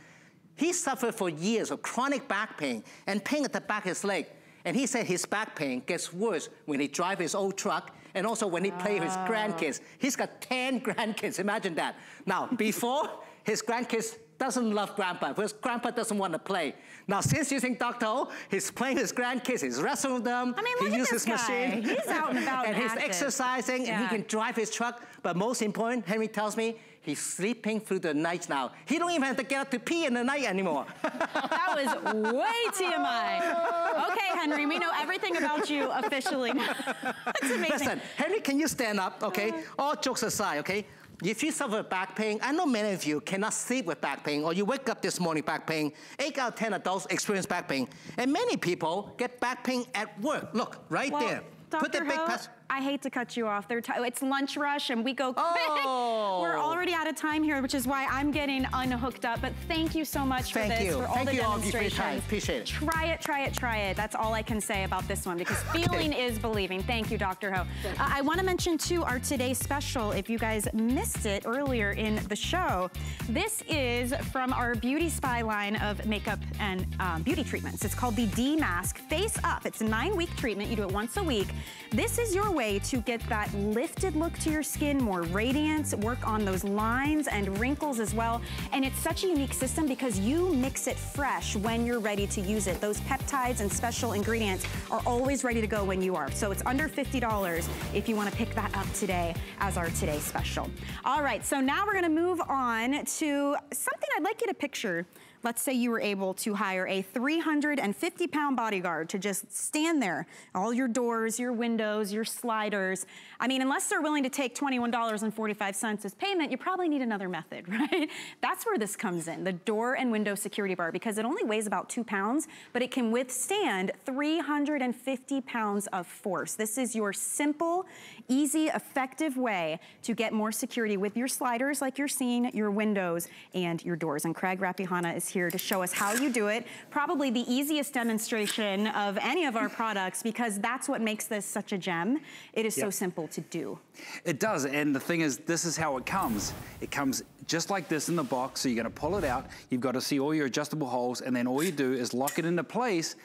He suffered for years of chronic back pain and pain at the back of his leg. And he said his back pain gets worse when he drives his old truck and also when he plays with his grandkids. He's got 10 grandkids, imagine that. Now, before, his grandkids doesn't love grandpa, because grandpa doesn't want to play. Now, since using Dr. O, he's playing his grandkids, he's wrestling with them, I mean, he uses this guy. machine. He's out and about and and he's active. exercising, and he can drive his truck. But most important, Henry tells me, he's sleeping through the night now. He don't even have to get up to pee in the night anymore. That was way TMI. Okay, Henry, we know everything about you officially. That's amazing. Listen, Henry, can you stand up, okay? All jokes aside, okay? If you suffer back pain, I know many of you cannot sleep with back pain, or you wake up this morning back pain. 8 out of 10 adults experience back pain. And many people get back pain at work. Look, right there. Dr. Put the big Ho, I hate to cut you off. It's lunch rush and we go quick. We're already out of time here, which is why I'm getting unhooked up. But thank you so much for this, for all the demonstrations. Appreciate it. Try it, try it, try it. That's all I can say about this one, because feeling is believing. Thank you, Dr. Ho. I want to mention too our today's special. If you guys missed it earlier in the show, this is from our Beauty Spy line of makeup and beauty treatments. It's called the D Mask Face Up. It's a 9-week treatment. You do it once a week. This is your way to get that lifted look to your skin, more radiance, work on those lines and wrinkles as well. And it's such a unique system because you mix it fresh when you're ready to use it. Those peptides and special ingredients are always ready to go when you are. So it's under $50 if you want to pick that up today as our Today Special. All right, so now we're going to move on to something I'd like you to picture. Let's say you were able to hire a 350-pound bodyguard to just stand there, all your doors, your windows, your sliders. I mean, unless they're willing to take $21.45 as payment, you probably need another method, right? That's where this comes in, the door and window security bar, because it only weighs about 2 pounds, but it can withstand 350 pounds of force. This is your simple, easy, effective way to get more security with your sliders like you're seeing, your windows, and your doors. And Craig Rapihana is here to show us how you do it. Probably the easiest demonstration of any of our products, because that's what makes this such a gem. It is so simple to do. It does, and the thing is, this is how it comes. It comes just like this in the box, so you're gonna pull it out. You've got to see all your adjustable holes, and then all you do is lock it into place,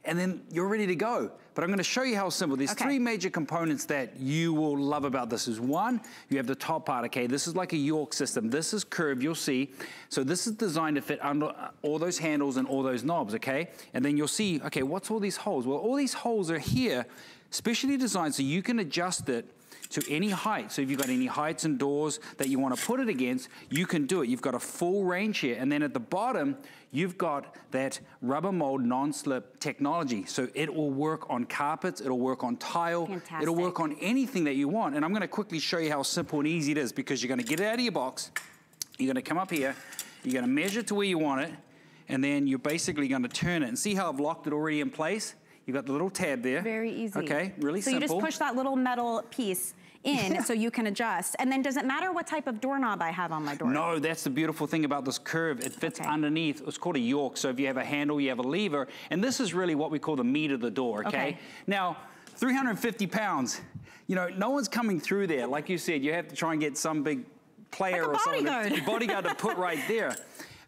and then you're ready to go. But I'm gonna show you how simple. There's three major components that you will love about this. Is one, you have the top part, okay? This is like a York system. This is curved, you'll see. So this is designed to fit under all those handles and all those knobs, okay? And then you'll see, okay, what's all these holes? Well, all these holes are here, specially designed so you can adjust it to any height. So if you've got any heights and doors that you want to put it against, you can do it. You've got a full range here. And then at the bottom, you've got that rubber mold non-slip technology. So it will work on carpets, it'll work on tile, it'll work on anything that you want. And I'm gonna quickly show you how simple and easy it is, because you're gonna get it out of your box, you're gonna come up here, you're gonna measure to where you want it, and then you're basically gonna turn it. And see how I've locked it already in place? You've got the little tab there. Very easy. Okay, really simple. So you just push that little metal piece in so you can adjust. And then does it matter what type of doorknob I have on my door? No, that's the beautiful thing about this curve. It fits underneath. It's called a York. So if you have a handle, you have a lever. And this is really what we call the meat of the door, okay? Now, 350 pounds. You know, no one's coming through there. Like you said, you have to try and get some big player or something, bodyguard to put right there.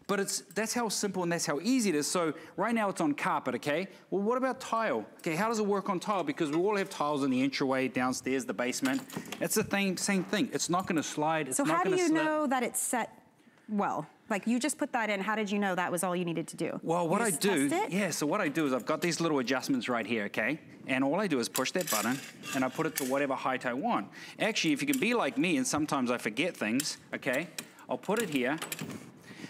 But that's how simple and that's how easy it is. So right now it's on carpet, okay? Well, what about tile? Okay, how does it work on tile? Because we all have tiles in the entryway, downstairs, the basement. It's the same thing. It's not gonna slide, it's not gonna slip. So how do you know that it's set well? Like you just put that in, how did you know that was all you needed to do? Well, what I do, so what I do is I've got these little adjustments right here, okay? And all I do is push that button and I put it to whatever height I want. Actually, if you can be like me, and sometimes I forget things, okay? I'll put it here.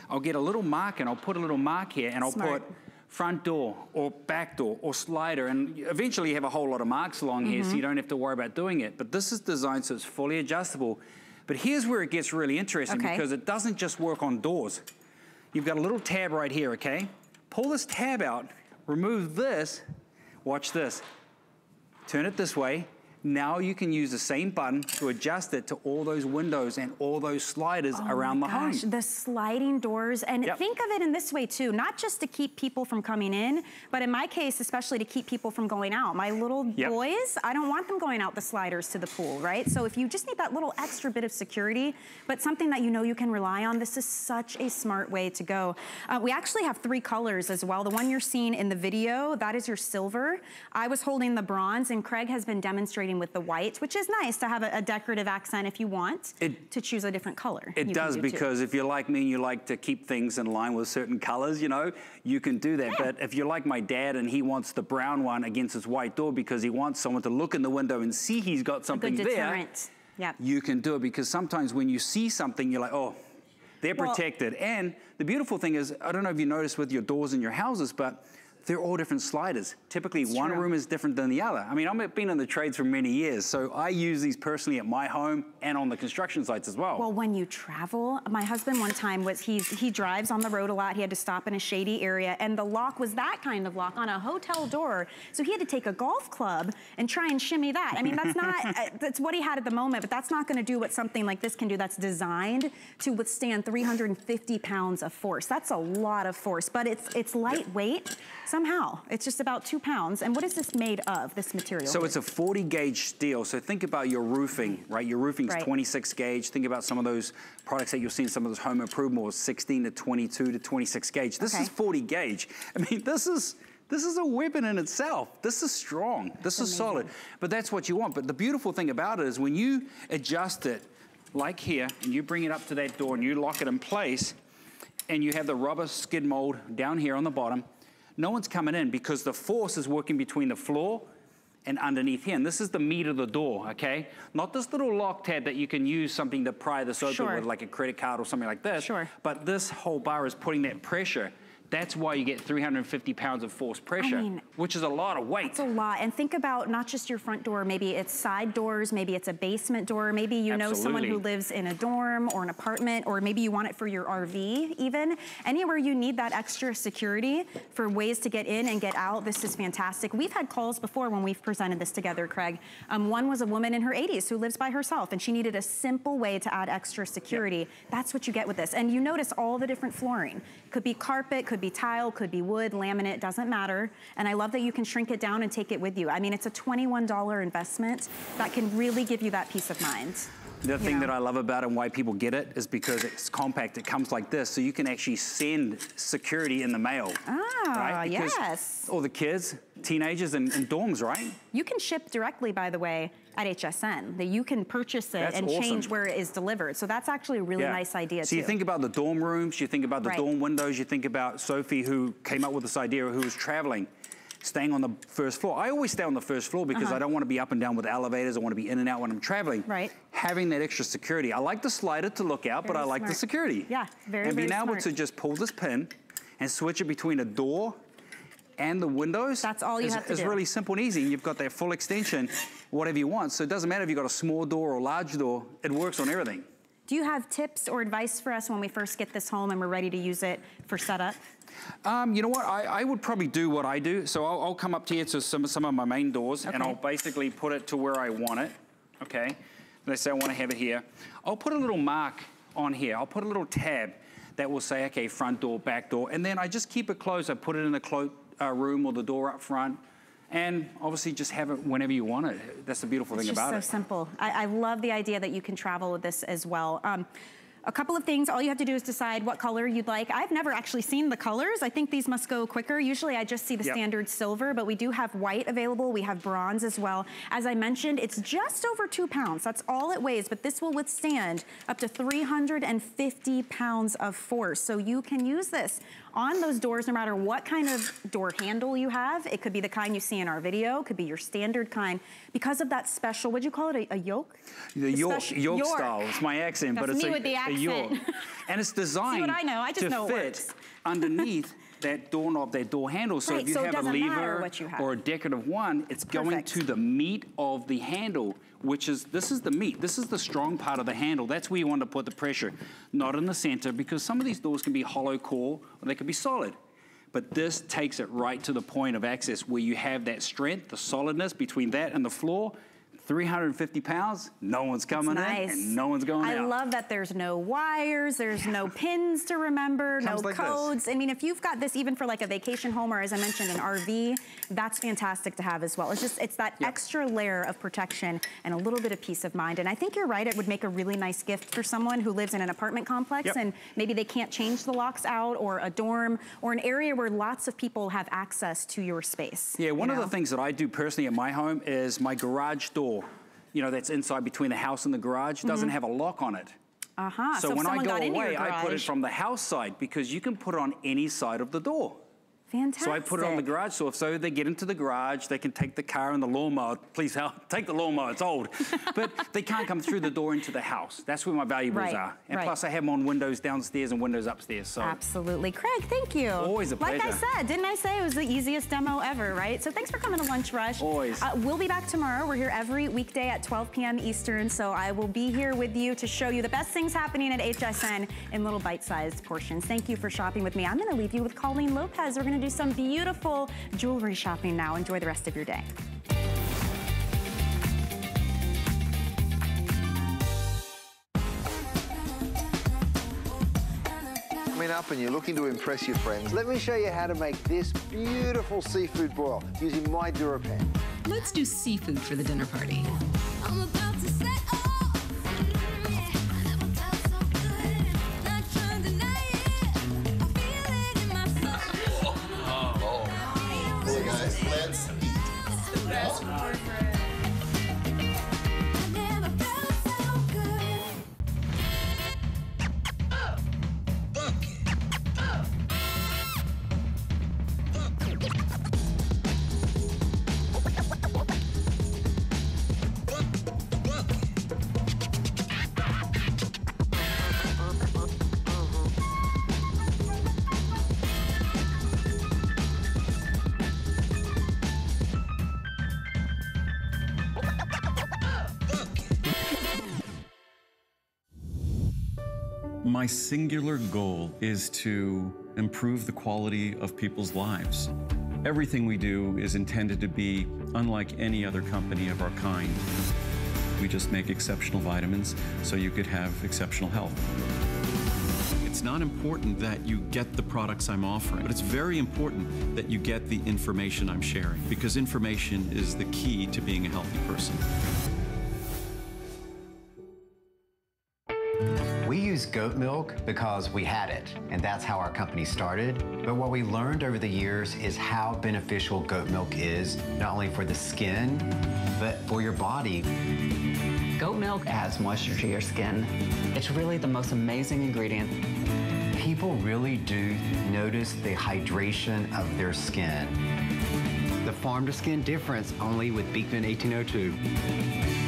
I'll get a little mark and I'll put a little mark here and I'll put front door or back door or slider, and eventually you have a whole lot of marks along here so you don't have to worry about doing it. But this is designed so it's fully adjustable. But here's where it gets really interesting because it doesn't just work on doors. You've got a little tab right here, okay? Pull this tab out, remove this, watch this. Turn it this way. Now you can use the same button to adjust it to all those windows and all those sliders around the home. The sliding doors, and think of it in this way too, not just to keep people from coming in, but in my case, especially to keep people from going out. My little boys, I don't want them going out the sliders to the pool, right? So if you just need that little extra bit of security, but something that you know you can rely on, this is such a smart way to go. We actually have 3 colors as well. The one you're seeing in the video, that is your silver. I was holding the bronze, and Craig has been demonstrating with the white, which is nice to have a decorative accent if you want to choose a different color. It does, because if you're like me and you like to keep things in line with certain colors, you know, you can do that. But if you're like my dad and he wants the brown one against his white door because he wants someone to look in the window and see he's got something there, you can do it, because sometimes when you see something, you're like, oh, they're protected. And the beautiful thing is, I don't know if you notice with your doors in your houses, but they're all different sliders. Typically, one room is different than the other. I mean, I've been in the trades for many years, so I use these personally at my home and on the construction sites as well. Well, when you travel, my husband one time he drives on the road a lot. He had to stop in a shady area, and the lock was that kind of lock on a hotel door. So he had to take a golf club and try and shimmy that. I mean, that's not, that's what he had at the moment, but that's not gonna do what something like this can do that's designed to withstand 350 pounds of force. That's a lot of force, but it's lightweight. Somehow, it's just about 2 pounds. And what is this made of, this material? So it's a 40 gauge steel. So think about your roofing, right? Your roofing's 26 gauge. Think about some of those products that you'll see in some of those home improvement malls, 16 to 22 to 26 gauge. This is 40 gauge. I mean, this is This is a weapon in itself. This is strong. This is solid. But that's what you want. But the beautiful thing about it is when you adjust it like here, and you bring it up to that door and you lock it in place, and you have the rubber skid mold down here on the bottom, no one's coming in because the force is working between the floor and underneath here. And this is the meat of the door, okay? Not this little lock tab that you can use something to pry this open with, like a credit card or something like this. But this whole bar is putting that pressure. That's why you get 350 pounds of forced pressure, which is a lot of weight. It's a lot. And think about not just your front door, maybe it's side doors, maybe it's a basement door, maybe you know someone who lives in a dorm or an apartment, or maybe you want it for your RV even. Anywhere you need that extra security for ways to get in and get out, this is fantastic. We've had calls before when we've presented this together, Craig. One was a woman in her 80s who lives by herself, and she needed a simple way to add extra security. That's what you get with this. And you notice all the different flooring. Could be carpet, could be tile, could be wood, laminate, doesn't matter. And I love that you can shrink it down and take it with you. I mean, it's a $21 investment that can really give you that peace of mind. The thing that I love about it and why people get it is because it's compact. It comes like this, so you can actually send security in the mail. Right? Because all the kids, teenagers, and dorms, right? You can ship directly, by the way, at HSN. That you can purchase it and change where it is delivered. So that's actually a really nice idea too. So you think about the dorm rooms, you think about the dorm windows, you think about Sophie who came up with this idea, who was traveling, staying on the first floor. I always stay on the first floor because I don't want to be up and down with elevators. I want to be in and out when I'm traveling. Having that extra security. I like the slider to look out, but I like the security. And being able to just pull this pin and switch it between a door and the windows. That's all you have to do. It's really simple and easy. You've got that full extension, whatever you want. So it doesn't matter if you've got a small door or a large door. It works on everything. Do you have tips or advice for us when we first get this home and we're ready to use it for setup? You know what, I would probably do what I do. So I'll come up here to some of my main doors and I'll basically put it to where I want it, okay? Let's say I want to have it here. I'll put a little mark on here. I'll put a little tab that will say, okay, front door, back door, and then I just keep it closed. I put it in the cloak room or the door up front, and obviously just have it whenever you want it. That's the beautiful thing about it. It's just so simple. I love the idea that you can travel with this as well. A couple of things, all you have to do is decide what color you'd like. I've never actually seen the colors. I think these must go quicker. Usually I just see the standard silver, but we do have white available. We have bronze as well. As I mentioned, it's just over 2 pounds. That's all it weighs, but this will withstand up to 350 pounds of force. So you can use this on those doors no matter what kind of door handle you have. It could be the kind you see in our video, could be your standard kind. Because of that special, what'd you call it, a yoke? The York style, it's my accent, but it's a York. And it's designed to fit underneath that doorknob, that door handle. So if you have a lever or a decorative one, it's going to the meat of the handle, which is, this is the meat. This is the strong part of the handle. That's where you want to put the pressure, not in the center, because some of these doors can be hollow core or they can be solid. But this takes it right to the point of access where you have that strength, the solidness between that and the floor. 350 pounds, no one's coming in and no one's going out. I love that there's no wires, there's no pins to remember, no codes. I mean, if you've got this even for like a vacation home or as I mentioned, an RV, that's fantastic to have as well. It's just, it's that extra layer of protection and a little bit of peace of mind. And I think you're right, it would make a really nice gift for someone who lives in an apartment complex and maybe they can't change the locks out, or a dorm, or an area where lots of people have access to your space. Yeah, one of the things that I do personally at my home is my garage door, you know, that's inside between the house and the garage, doesn't have a lock on it. So when I go away, I put it from the house side because you can put it on any side of the door. Fantastic. So I put it on the garage, so if they get into the garage, they can take the car and the lawnmower. Please help, take the lawnmower, it's old. But they can't come through the door into the house. That's where my valuables are. And plus I have them on windows downstairs and windows upstairs. So. Absolutely. Craig, thank you. Always a pleasure. Like I said, didn't I say it was the easiest demo ever, right? So thanks for coming to Lunch Rush. Always. We'll be back tomorrow. We're here every weekday at 12 p.m. Eastern, so I will be here with you to show you the best things happening at HSN in little bite-sized portions. Thank you for shopping with me. I'm gonna leave you with Colleen Lopez. We're gonna do some beautiful jewelry shopping now. Enjoy the rest of your day. Coming up and you're looking to impress your friends, let me show you how to make this beautiful seafood broil using my DuraPan. Let's do seafood for the dinner party. I'm about to set off. My singular goal is to improve the quality of people's lives. Everything we do is intended to be unlike any other company of our kind. We just make exceptional vitamins so you could have exceptional health. It's not important that you get the products I'm offering, but it's very important that you get the information I'm sharing, because information is the key to being a healthy person. We use goat milk because we had it, and that's how our company started. But what we learned over the years is how beneficial goat milk is, not only for the skin, but for your body. Goat milk adds moisture to your skin. It's really the most amazing ingredient. People really do notice the hydration of their skin. The farm-to-skin difference only with Beekman 1802.